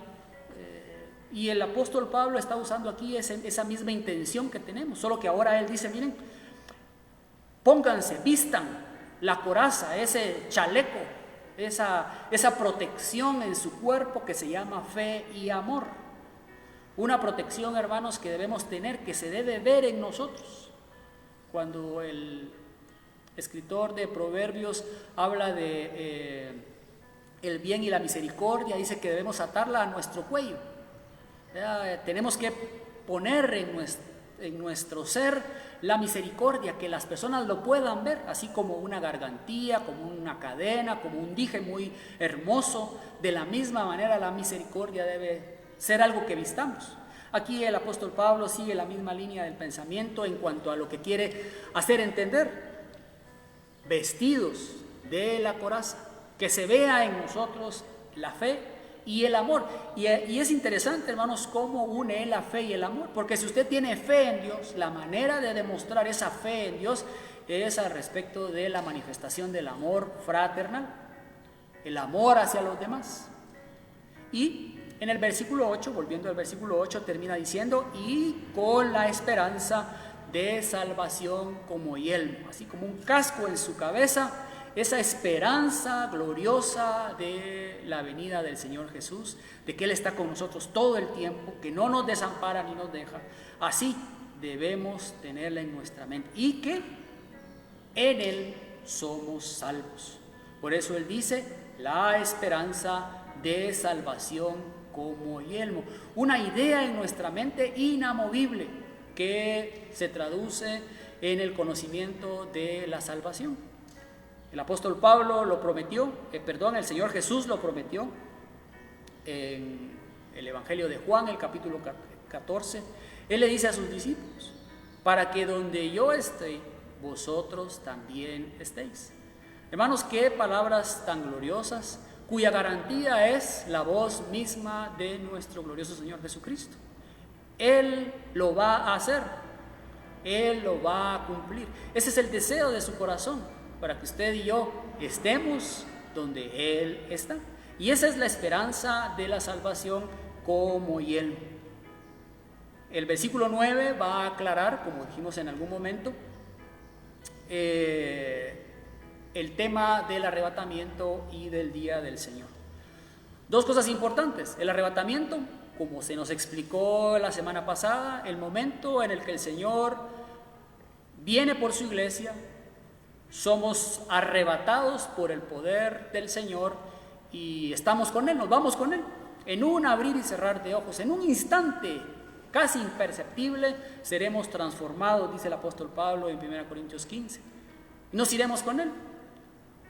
y el apóstol Pablo está usando aquí esa misma intención que tenemos, solo que ahora él dice, miren, pónganse, vistan la coraza, ese chaleco, esa protección en su cuerpo que se llama fe y amor. Una protección, hermanos, que debemos tener, que se debe ver en nosotros. Cuando el escritor de Proverbios habla de el bien y la misericordia, dice que debemos atarla a nuestro cuello. Tenemos que poner en nuestro ser la misericordia, que las personas lo puedan ver, así como una gargantilla, como una cadena, como un dije muy hermoso. De la misma manera la misericordia debe ser algo que vistamos. Aquí el apóstol Pablo sigue la misma línea del pensamiento en cuanto a lo que quiere hacer entender. Vestidos de la coraza, que se vea en nosotros la fe y el amor. Y es interesante, hermanos, cómo une la fe y el amor, porque si usted tiene fe en Dios, la manera de demostrar esa fe en Dios es al respecto de la manifestación del amor fraternal, el amor hacia los demás. Y en el versículo 8, volviendo al versículo 8, termina diciendo, y con la esperanza de salvación como yelmo, así como un casco en su cabeza, esa esperanza gloriosa de la venida del Señor Jesús, de que Él está con nosotros todo el tiempo, que no nos desampara ni nos deja. Así debemos tenerla en nuestra mente y que en Él somos salvos. Por eso Él dice, la esperanza de salvación como yelmo. Una idea en nuestra mente inamovible que se traduce en el conocimiento de la salvación. El apóstol Pablo lo prometió, el Señor Jesús lo prometió en el Evangelio de Juan, el capítulo 14. Él le dice a sus discípulos, para que donde yo esté, vosotros también estéis. Hermanos, qué palabras tan gloriosas cuya garantía es la voz misma de nuestro glorioso Señor Jesucristo. Él lo va a hacer, Él lo va a cumplir. Ese es el deseo de su corazón, para que usted y yo estemos donde Él está. Y esa es la esperanza de la salvación como yelmo. El versículo 9 va a aclarar, como dijimos en algún momento, el tema del arrebatamiento y del día del Señor. Dos cosas importantes: el arrebatamiento, como se nos explicó la semana pasada, el momento en el que el Señor viene por su iglesia, somos arrebatados por el poder del Señor y estamos con Él, nos vamos con Él, en un abrir y cerrar de ojos, en un instante casi imperceptible, seremos transformados, dice el apóstol Pablo en 1 Corintios 15. Nos iremos con Él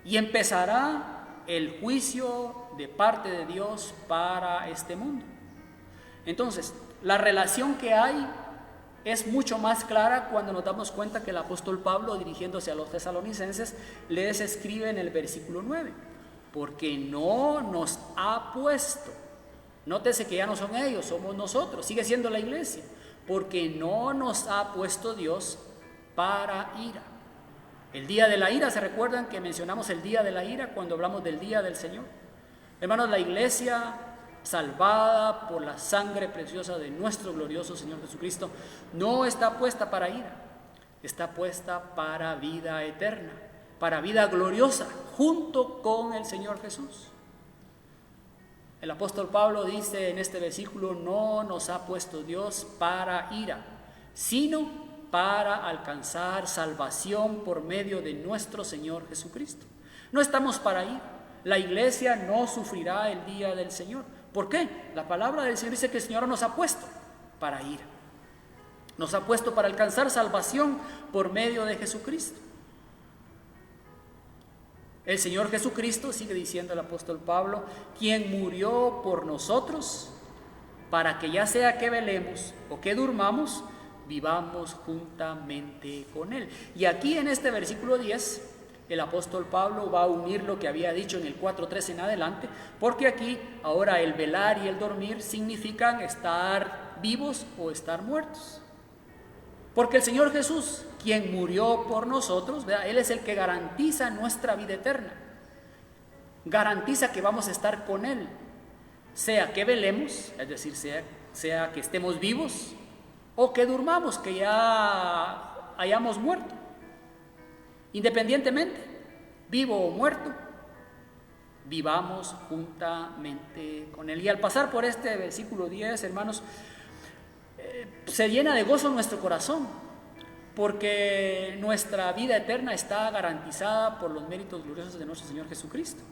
y empezará el juicio de parte de Dios para este mundo. Entonces, la relación que hay es mucho más clara cuando nos damos cuenta que el apóstol Pablo, dirigiéndose a los tesalonicenses, les escribe en el versículo 9, porque no nos ha puesto. Nótese que ya no son ellos, somos nosotros, sigue siendo la iglesia, porque no nos ha puesto Dios para ira. El día de la ira, ¿se recuerdan que mencionamos el día de la ira cuando hablamos del día del Señor? Hermanos, la iglesia salvada por la sangre preciosa de nuestro glorioso Señor Jesucristo no está puesta para ira, está puesta para vida eterna, para vida gloriosa, junto con el Señor Jesús. El apóstol Pablo dice en este versículo: no nos ha puesto Dios para ira, sino para alcanzar salvación por medio de nuestro Señor Jesucristo. No estamos para ira. La iglesia no sufrirá el día del Señor. ¿Por qué? La palabra del Señor dice que el Señor nos ha puesto para ira. Nos ha puesto para alcanzar salvación por medio de Jesucristo. El Señor Jesucristo, sigue diciendo el apóstol Pablo, quien murió por nosotros, para que ya sea que velemos o que durmamos, vivamos juntamente con Él. Y aquí en este versículo 10, el apóstol Pablo va a unir lo que había dicho en el 4:3 en adelante, porque aquí ahora el velar y el dormir significan estar vivos o estar muertos. Porque el Señor Jesús, quien murió por nosotros, ¿verdad? Él es el que garantiza nuestra vida eterna, garantiza que vamos a estar con Él, sea que velemos, es decir, sea que estemos vivos, o que durmamos, que ya hayamos muerto. Independientemente, vivo o muerto, vivamos juntamente con Él. Y al pasar por este versículo 10, hermanos, se llena de gozo nuestro corazón, porque nuestra vida eterna está garantizada por los méritos gloriosos de nuestro Señor Jesucristo.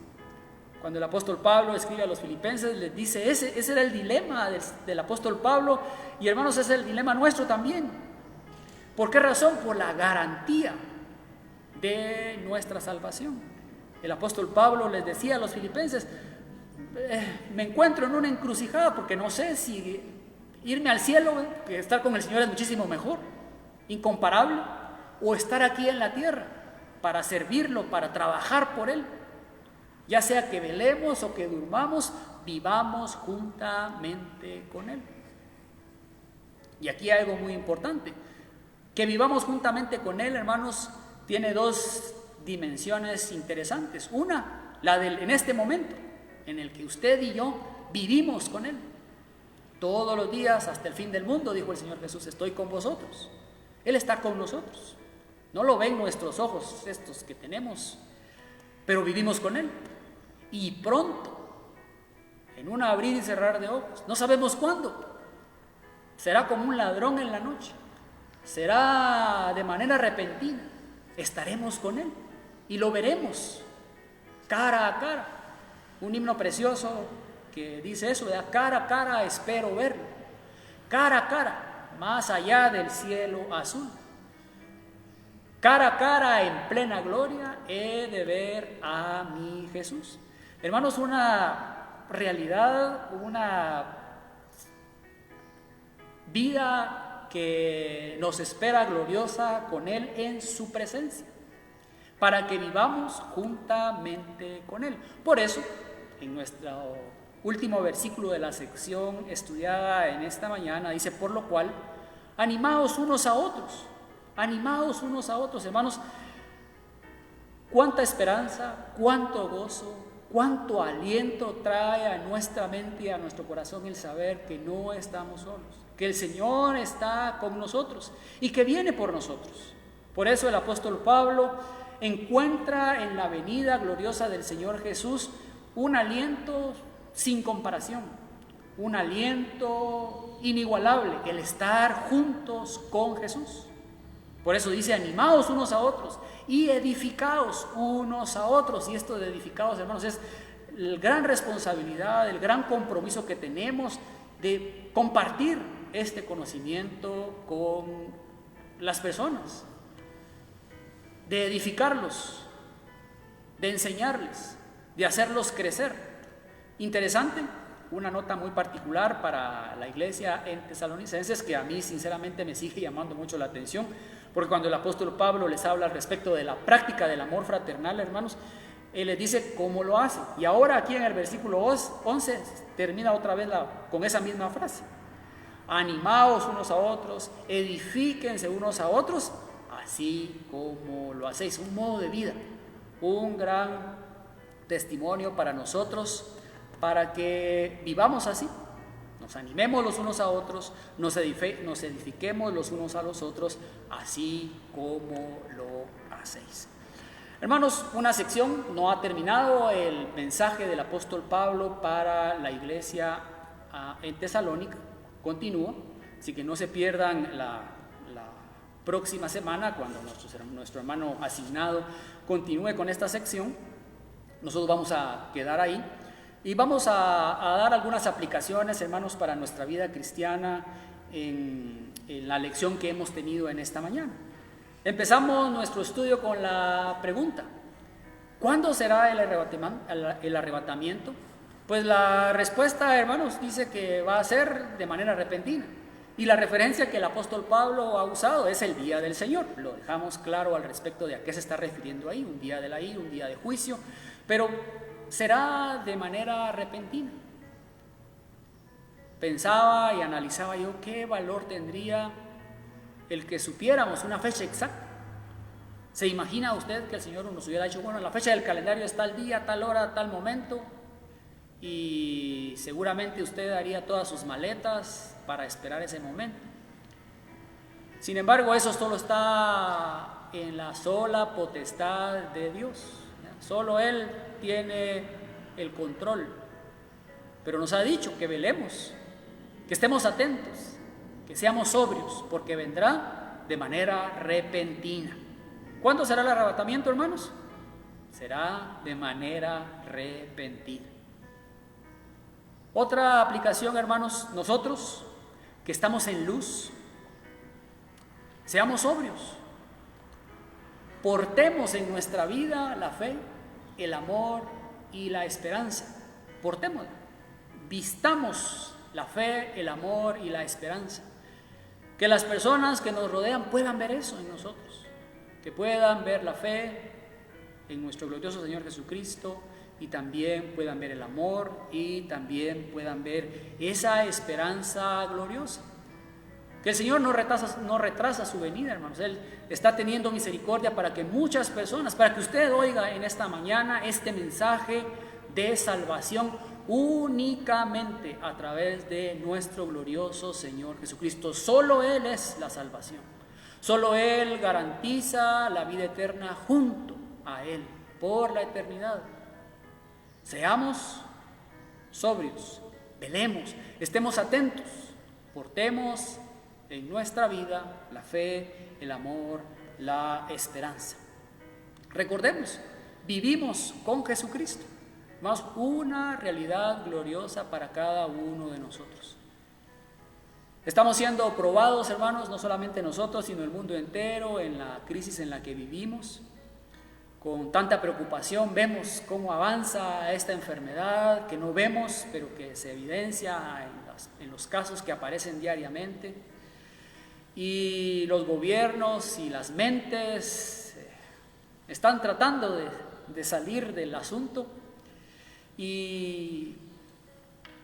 Cuando el apóstol Pablo escribe a los filipenses, les dice, ese era el dilema del apóstol Pablo, y hermanos, ese es el dilema nuestro también. ¿Por qué razón? Por la garantía de nuestra salvación. El apóstol Pablo les decía a los filipenses, me encuentro en una encrucijada porque no sé si irme al cielo, que estar con el Señor es muchísimo mejor, incomparable, o estar aquí en la tierra para servirlo, para trabajar por Él. Ya sea que velemos o que durmamos, vivamos juntamente con Él. Y aquí hay algo muy importante, que vivamos juntamente con Él, hermanos, tiene dos dimensiones interesantes. Una, la del en este momento, en el que usted y yo vivimos con Él. Todos los días hasta el fin del mundo, dijo el Señor Jesús, estoy con vosotros. Él está con nosotros. No lo ven nuestros ojos estos que tenemos, pero vivimos con Él. Y pronto, en un abrir y cerrar de ojos, no sabemos cuándo, será como un ladrón en la noche, será de manera repentina, estaremos con Él y lo veremos cara a cara. Un himno precioso que dice eso, ¿verdad? Cara a cara espero verlo, cara a cara, más allá del cielo azul. Cara a cara en plena gloria he de ver a mi Jesús. Hermanos, una realidad, una vida que nos espera gloriosa con Él en su presencia, para que vivamos juntamente con Él. Por eso, en nuestro último versículo de la sección estudiada en esta mañana, dice: por lo cual, animaos unos a otros, hermanos. Cuánta esperanza, cuánto gozo, cuánto aliento trae a nuestra mente y a nuestro corazón el saber que no estamos solos, que el Señor está con nosotros y que viene por nosotros. Por eso el apóstol Pablo encuentra en la venida gloriosa del Señor Jesús un aliento sin comparación, un aliento inigualable, el estar juntos con Jesús. Por eso dice: animaos unos a otros y edificaos unos a otros. Y esto de edificaos, hermanos, es la gran responsabilidad, el gran compromiso que tenemos de compartir este conocimiento con las personas, de edificarlos, de enseñarles, de hacerlos crecer. Interesante, una nota muy particular para la iglesia en Tesalonicenses que a mí sinceramente me sigue llamando mucho la atención, porque cuando el apóstol Pablo les habla al respecto de la práctica del amor fraternal, hermanos, él les dice cómo lo hace. Y ahora aquí en el versículo 11 termina otra vez con esa misma frase: animaos unos a otros, edifíquense unos a otros, así como lo hacéis. Un modo de vida, un gran testimonio para nosotros, para que vivamos así, nos animemos los unos a otros, nos edifiquemos los unos a los otros, así como lo hacéis. Hermanos, una sección no ha terminado, el mensaje del apóstol Pablo para la iglesia en Tesalónica continúa, así que no se pierdan la próxima semana cuando nuestro hermano asignado continúe con esta sección. Nosotros vamos a quedar ahí y vamos a dar algunas aplicaciones, hermanos, para nuestra vida cristiana en la lección que hemos tenido en esta mañana. Empezamos nuestro estudio con la pregunta: ¿cuándo será el arrebatamiento? Pues la respuesta, hermanos, dice que va a ser de manera repentina. Y la referencia que el apóstol Pablo ha usado es el día del Señor. Lo dejamos claro al respecto de a qué se está refiriendo ahí: un día de la ira, un día de juicio, pero será de manera repentina. Pensaba y analizaba yo qué valor tendría el que supiéramos una fecha exacta. ¿Se imagina usted que el Señor nos hubiera dicho: bueno, la fecha del calendario es tal día, tal hora, tal momento? Y seguramente usted haría todas sus maletas para esperar ese momento. Sin embargo, eso solo está en la sola potestad de Dios. Solo Él tiene el control. Pero nos ha dicho que velemos, que estemos atentos, que seamos sobrios, porque vendrá de manera repentina. ¿Cuándo será el arrebatamiento, hermanos? Será de manera repentina. Otra aplicación, hermanos: nosotros que estamos en luz, seamos sobrios, portemos en nuestra vida la fe, el amor y la esperanza. Portémosla, vistamos la fe, el amor y la esperanza. Que las personas que nos rodean puedan ver eso en nosotros, que puedan ver la fe en nuestro glorioso Señor Jesucristo, y también puedan ver el amor y también puedan ver esa esperanza gloriosa. Que el Señor no retrasa su venida, hermanos. Él está teniendo misericordia para que muchas personas, para que usted oiga en esta mañana este mensaje de salvación únicamente a través de nuestro glorioso Señor Jesucristo. Solo Él es la salvación. Solo Él garantiza la vida eterna junto a Él por la eternidad. Seamos sobrios, velemos, estemos atentos, portemos en nuestra vida la fe, el amor, la esperanza. Recordemos, vivimos con Jesucristo, más una realidad gloriosa para cada uno de nosotros. Estamos siendo probados, hermanos, no solamente nosotros, sino el mundo entero, en la crisis en la que vivimos. Con tanta preocupación vemos cómo avanza esta enfermedad que no vemos, pero que se evidencia en los casos que aparecen diariamente. Y los gobiernos y las mentes están tratando de salir del asunto. Y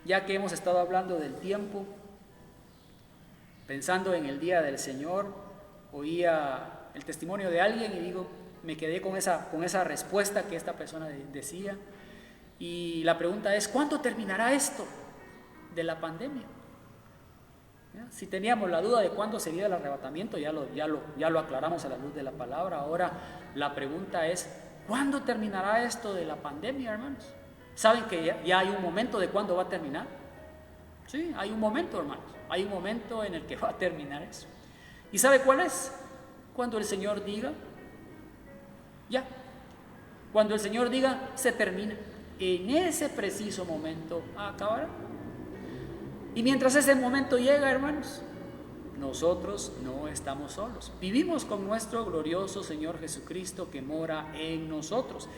ya que hemos estado hablando del tiempo, pensando en el día del Señor, oía el testimonio de alguien y me quedé con esa respuesta que esta persona decía. Y la pregunta es, ¿cuándo terminará esto de la pandemia? ¿Ya? Si teníamos la duda de cuándo sería el arrebatamiento, ya lo aclaramos a la luz de la palabra. Ahora la pregunta es, ¿cuándo terminará esto de la pandemia, hermanos? ¿Saben que ya hay un momento de cuándo va a terminar? Sí, hay un momento, hermanos. Hay un momento en el que va a terminar eso. ¿Y sabe cuál es? Cuando el Señor diga, ya. Cuando el Señor diga, se termina. En ese preciso momento acabará. Y mientras ese momento llega, hermanos, nosotros no estamos solos. Vivimos con nuestro glorioso Señor Jesucristo que mora en nosotros.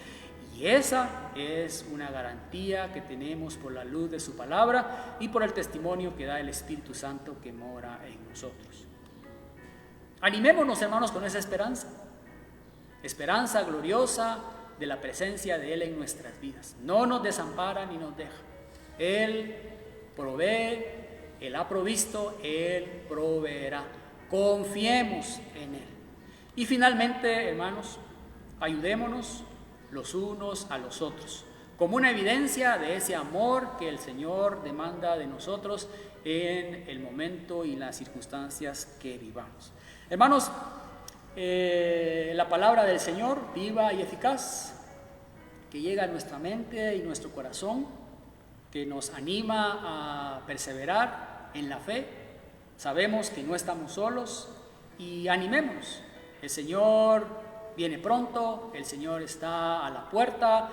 Y esa es una garantía que tenemos por la luz de su palabra y por el testimonio que da el Espíritu Santo que mora en nosotros. Animémonos, hermanos, con esa esperanza. Esperanza gloriosa de la presencia de Él en nuestras vidas. No nos desampara ni nos deja. Él provee, Él ha provisto, Él proveerá. Confiemos en Él. Y finalmente, hermanos, ayudémonos los unos a los otros, como una evidencia de ese amor que el Señor demanda de nosotros en el momento y las circunstancias que vivamos. Hermanos, la palabra del Señor, viva y eficaz, que llega a nuestra mente y nuestro corazón, que nos anima a perseverar en la fe. Sabemos que no estamos solos y animémonos. El Señor viene pronto, el Señor está a la puerta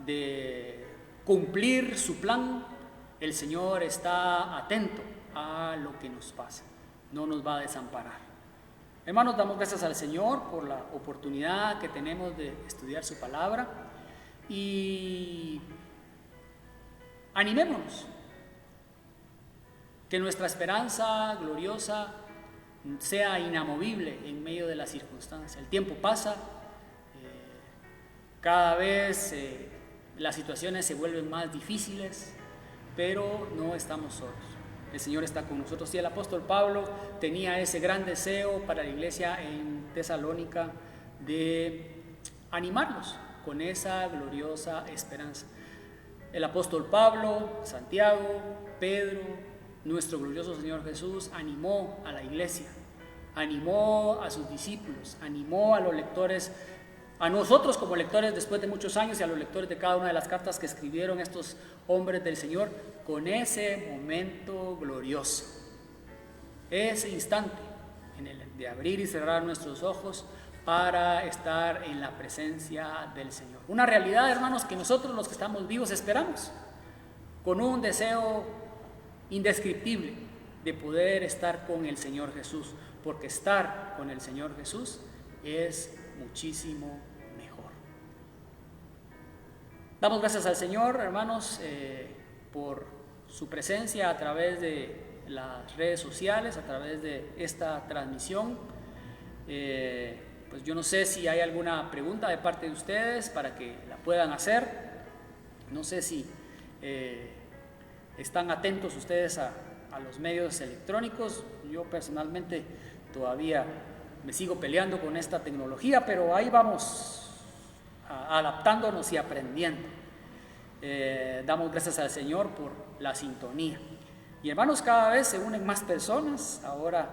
de cumplir su plan, el Señor está atento a lo que nos pasa, no nos va a desamparar. Hermanos, damos gracias al Señor por la oportunidad que tenemos de estudiar su palabra y animémonos, que nuestra esperanza gloriosa sea inamovible en medio de las circunstancias. El tiempo pasa, cada vez las situaciones se vuelven más difíciles, pero no estamos solos. El Señor está con nosotros. Y el apóstol Pablo tenía ese gran deseo para la iglesia en Tesalónica de animarlos con esa gloriosa esperanza. El apóstol Pablo, Santiago, Pedro, nuestro glorioso Señor Jesús animó a la iglesia, animó a sus discípulos, animó a los lectores, a nosotros como lectores después de muchos años y a los lectores de cada una de las cartas que escribieron estos hombres del Señor con ese momento glorioso, ese instante en el de abrir y cerrar nuestros ojos para estar en la presencia del Señor. Una realidad, hermanos, que nosotros los que estamos vivos esperamos con un deseo indescriptible de poder estar con el Señor Jesús, porque estar con el Señor Jesús es muchísimo mejor. Damos gracias al Señor, hermanos, por su presencia a través de las redes sociales, a través de esta transmisión. Pues yo no sé si hay alguna pregunta de parte de ustedes para que la puedan hacer. No sé si están atentos ustedes a los medios electrónicos. Yo personalmente todavía me sigo peleando con esta tecnología, pero ahí vamos adaptándonos y aprendiendo. Damos gracias al Señor por la sintonía. Y hermanos, cada vez se unen más personas. Ahora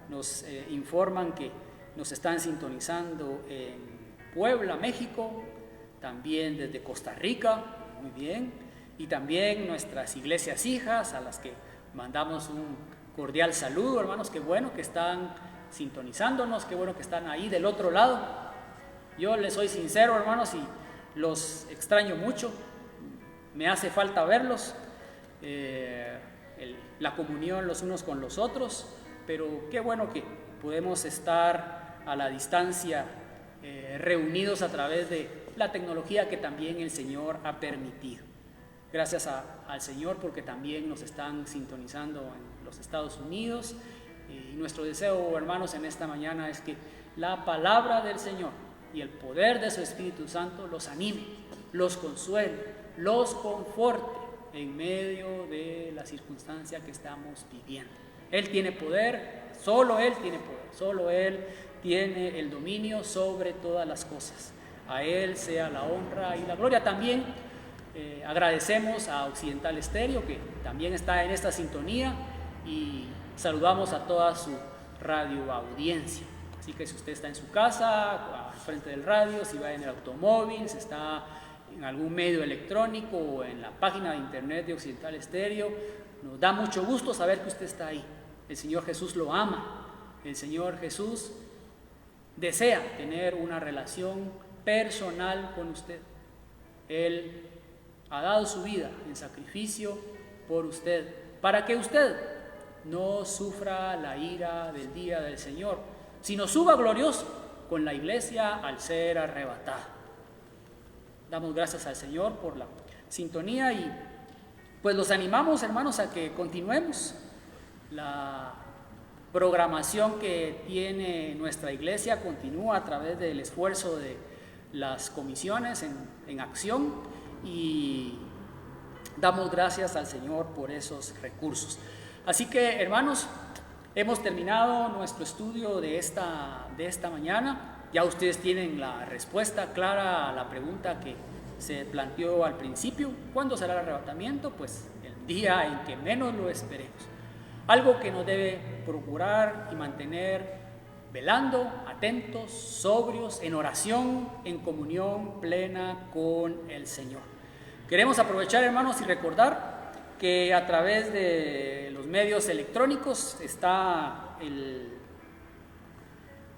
nos informan que nos están sintonizando en Puebla, México, también desde Costa Rica, muy bien, y también nuestras iglesias hijas, a las que mandamos un cordial saludo, hermanos. Qué bueno que están sintonizándonos, qué bueno que están ahí del otro lado. Yo les soy sincero, hermanos, y los extraño mucho, me hace falta verlos, la comunión los unos con los otros, pero qué bueno que podemos estar a la distancia, reunidos a través de la tecnología que también el Señor ha permitido. Gracias al Señor porque también nos están sintonizando en los Estados Unidos. Y nuestro deseo, hermanos, en esta mañana es que la palabra del Señor y el poder de su Espíritu Santo los anime, los consuele, los conforte en medio de la circunstancia que estamos viviendo. Él tiene poder, solo Él tiene poder, solo Él tiene el dominio sobre todas las cosas. A Él sea la honra y la gloria. También agradecemos a Occidental Estéreo, que también está en esta sintonía, y saludamos a toda su radio audiencia. Así que si usted está en su casa, al frente del radio, si va en el automóvil, si está en algún medio electrónico o en la página de internet de Occidental Estéreo, nos da mucho gusto saber que usted está ahí. El Señor Jesús lo ama. El Señor Jesús desea tener una relación personal con usted. Él ha dado su vida en sacrificio por usted, para que usted no sufra la ira del día del Señor, sino suba glorioso con la iglesia al ser arrebatada. Damos gracias al Señor por la sintonía y pues los animamos, hermanos, a que continuemos la programación que tiene nuestra iglesia. Continúa a través del esfuerzo de las comisiones en acción, y damos gracias al Señor por esos recursos. Así que, hermanos, hemos terminado nuestro estudio de esta mañana. Ya ustedes tienen la respuesta clara a la pregunta que se planteó al principio: ¿cuándo será el arrebatamiento? Pues el día en que menos lo esperemos. Algo que nos debe procurar y mantener velando, atentos, sobrios, en oración, en comunión plena con el Señor. Queremos aprovechar, hermanos, y recordar que a través de los medios electrónicos está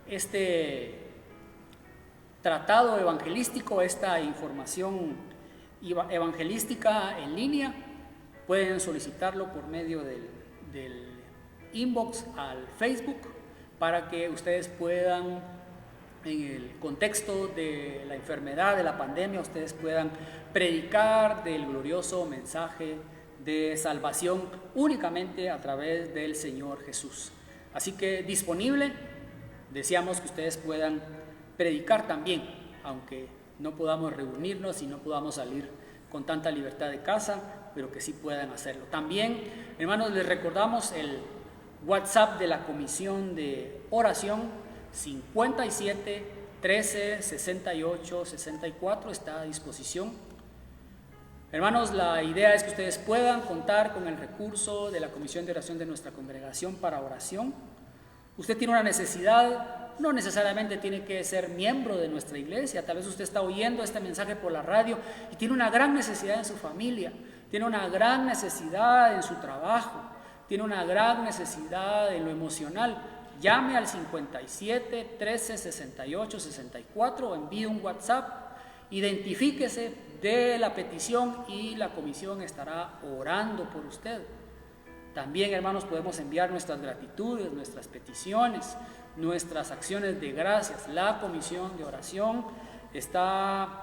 este tratado evangelístico, esta información evangelística en línea. Pueden solicitarlo por medio del inbox al Facebook, para que ustedes puedan, en el contexto de la enfermedad, de la pandemia, ustedes puedan predicar del glorioso mensaje de salvación únicamente a través del Señor Jesús. Así que disponible, deseamos que ustedes puedan predicar también, aunque no podamos reunirnos y no podamos salir con tanta libertad de casa, pero que sí puedan hacerlo. También, hermanos, les recordamos el WhatsApp de la Comisión de Oración: 57 13 68 64, está a disposición. Hermanos, la idea es que ustedes puedan contar con el recurso de la Comisión de Oración de nuestra congregación para oración. Usted tiene una necesidad, no necesariamente tiene que ser miembro de nuestra iglesia. Tal vez usted está oyendo este mensaje por la radio y tiene una gran necesidad en su familia, tiene una gran necesidad en su trabajo, tiene una gran necesidad en lo emocional. Llame al 57 13 68 64 o envíe un WhatsApp, identifíquese de la petición y la comisión estará orando por usted. También, hermanos, podemos enviar nuestras gratitudes, nuestras peticiones, nuestras acciones de gracias. La comisión de oración está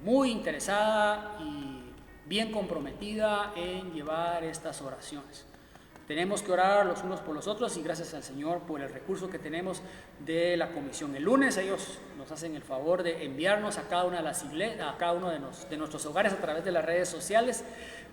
muy interesada y bien comprometida en llevar estas oraciones. Tenemos que orar los unos por los otros, y gracias al Señor por el recurso que tenemos de la comisión. El lunes ellos nos hacen el favor de enviarnos a cada una de las iglesias, a cada uno de nuestros hogares a través de las redes sociales,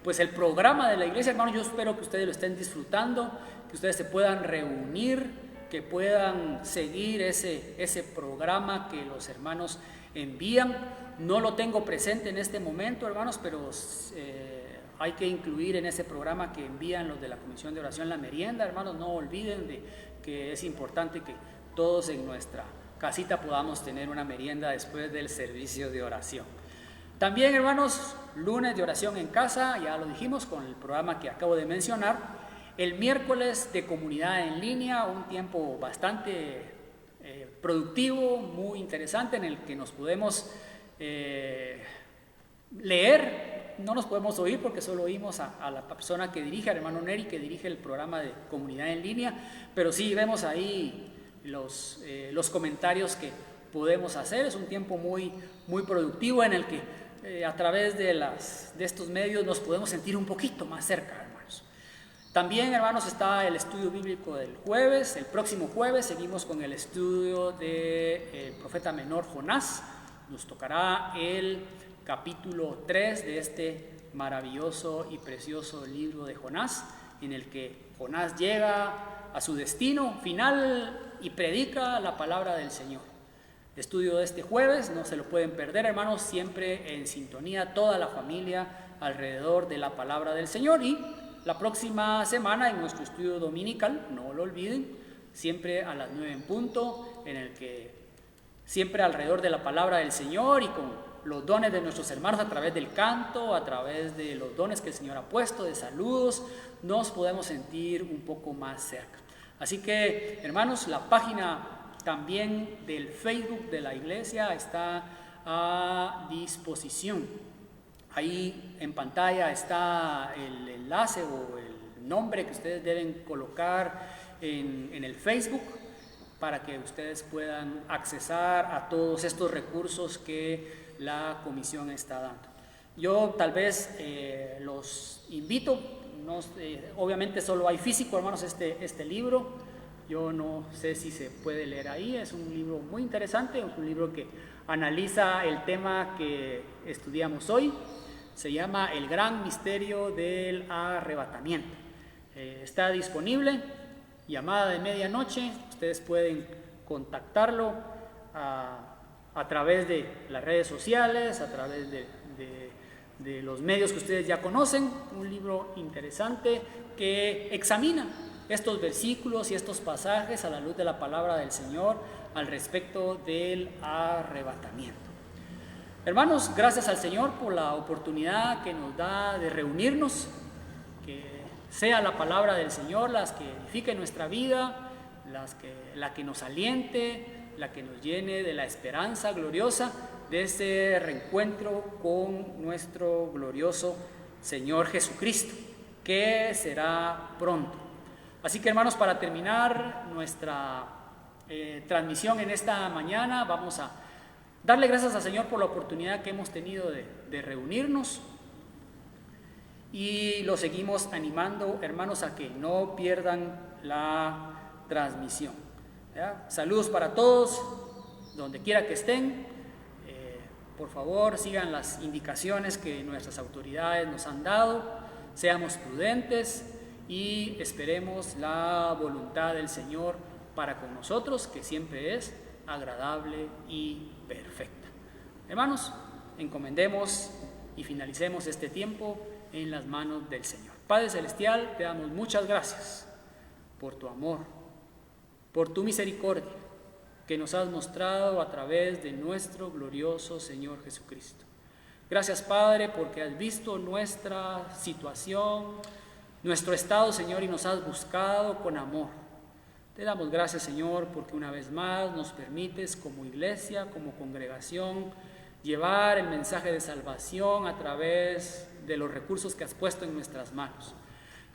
pues el programa de la iglesia. Hermanos, yo espero que ustedes lo estén disfrutando, que ustedes se puedan reunir, que puedan seguir ese programa que los hermanos envían. No lo tengo presente en este momento, hermanos, pero hay que incluir en ese programa que envían los de la Comisión de Oración la merienda. Hermanos, no olviden de que es importante que todos en nuestra casita podamos tener una merienda después del servicio de oración. También, hermanos, lunes de oración en casa, ya lo dijimos con el programa que acabo de mencionar. El miércoles de comunidad en línea, un tiempo bastante productivo, muy interesante, en el que nos podemos leer. No nos podemos oír porque solo oímos a la persona que dirige, al hermano Neri, que dirige el programa de comunidad en línea, pero sí vemos ahí los comentarios que podemos hacer. Es un tiempo muy, muy productivo en el que a través de estos medios nos podemos sentir un poquito más cerca, hermanos. También, hermanos, está el estudio bíblico del jueves. El próximo jueves seguimos con el estudio del profeta menor Jonás. Nos tocará el capítulo 3 de este maravilloso y precioso libro de Jonás, en el que Jonás llega a su destino final y predica la palabra del Señor. Estudio de este jueves, no se lo pueden perder, hermanos, siempre en sintonía toda la familia alrededor de la palabra del Señor. Y la próxima semana en nuestro estudio dominical, no lo olviden, siempre a las 9 en punto, en el que siempre alrededor de la palabra del Señor y con los dones de nuestros hermanos a través del canto, a través de los dones que el Señor ha puesto, de saludos, nos podemos sentir un poco más cerca. Así que, hermanos, la página también del Facebook de la iglesia está a disposición. Ahí en pantalla está el enlace o el nombre que ustedes deben colocar en el Facebook para que ustedes puedan accesar a todos estos recursos que la comisión está dando. Yo tal vez los invito, obviamente solo hay físico, hermanos, este libro. Yo no sé si se puede leer ahí, es un libro muy interesante, es un libro que analiza el tema que estudiamos hoy. Se llama El Gran Misterio del Arrebatamiento. Está disponible, llamada de medianoche, ustedes pueden contactarlo a través de las redes sociales, a través de los medios que ustedes ya conocen. Un libro interesante que examina estos versículos y estos pasajes a la luz de la palabra del Señor al respecto del arrebatamiento. Hermanos, gracias al Señor por la oportunidad que nos da de reunirnos, que sea la palabra del Señor las que edifique nuestra vida, la que nos aliente, la que nos llene de la esperanza gloriosa de ese reencuentro con nuestro glorioso Señor Jesucristo, que será pronto. Así que, hermanos, para terminar nuestra transmisión en esta mañana, vamos a darle gracias al Señor por la oportunidad que hemos tenido de reunirnos, y los seguimos animando, hermanos, a que no pierdan la transmisión. Saludos para todos, donde quiera que estén. Por favor, sigan las indicaciones que nuestras autoridades nos han dado, seamos prudentes y esperemos la voluntad del Señor para con nosotros, que siempre es agradable y perfecta. Hermanos, encomendemos y finalicemos este tiempo en las manos del Señor. Padre Celestial, te damos muchas gracias por tu amor, por tu misericordia que nos has mostrado a través de nuestro glorioso Señor Jesucristo. Gracias, Padre, porque has visto nuestra situación, nuestro estado, Señor, y nos has buscado con amor. Te damos gracias, Señor, porque una vez más nos permites como iglesia, como congregación, llevar el mensaje de salvación a través de los recursos que has puesto en nuestras manos.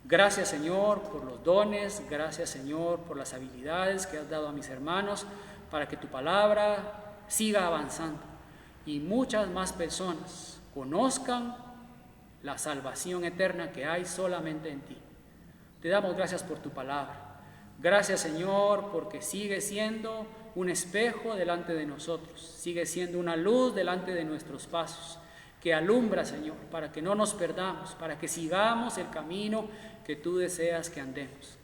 Gracias, Señor, por los dones, gracias, Señor, por las habilidades que has dado a mis hermanos para que tu palabra siga avanzando y muchas más personas conozcan la salvación eterna que hay solamente en ti. Te damos gracias por tu palabra. Gracias, Señor, porque sigue siendo un espejo delante de nosotros, sigue siendo una luz delante de nuestros pasos, que alumbra, Señor, para que no nos perdamos, para que sigamos el camino que tú deseas que andemos.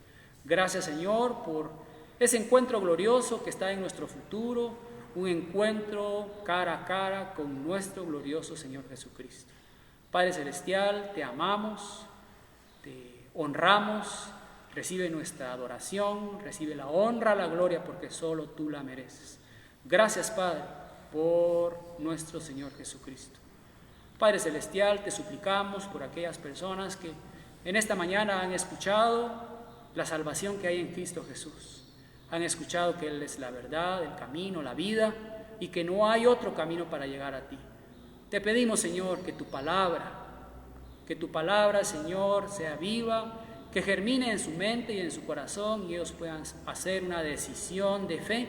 Gracias, Señor, por ese encuentro glorioso que está en nuestro futuro, un encuentro cara a cara con nuestro glorioso Señor Jesucristo. Padre Celestial, te amamos, te honramos, recibe nuestra adoración, recibe la honra, la gloria, porque solo tú la mereces. Gracias, Padre, por nuestro Señor Jesucristo. Padre Celestial, te suplicamos por aquellas personas que en esta mañana han escuchado la salvación que hay en Cristo Jesús. Han escuchado que Él es la verdad, el camino, la vida, y que no hay otro camino para llegar a ti. Te pedimos, Señor, que tu palabra, Señor, sea viva, que germine en su mente y en su corazón, y ellos puedan hacer una decisión de fe,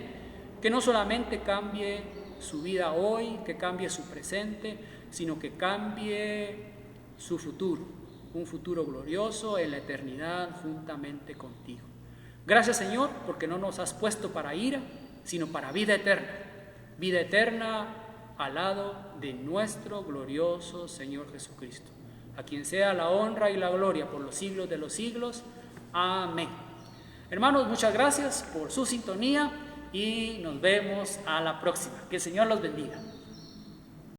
que no solamente cambie su vida hoy, que cambie su presente, sino que cambie su futuro, un futuro glorioso en la eternidad juntamente contigo. Gracias, Señor, porque no nos has puesto para ira, sino para vida eterna al lado de nuestro glorioso Señor Jesucristo, a quien sea la honra y la gloria por los siglos de los siglos. Amén. Hermanos, muchas gracias por su sintonía y nos vemos a la próxima. Que el Señor los bendiga.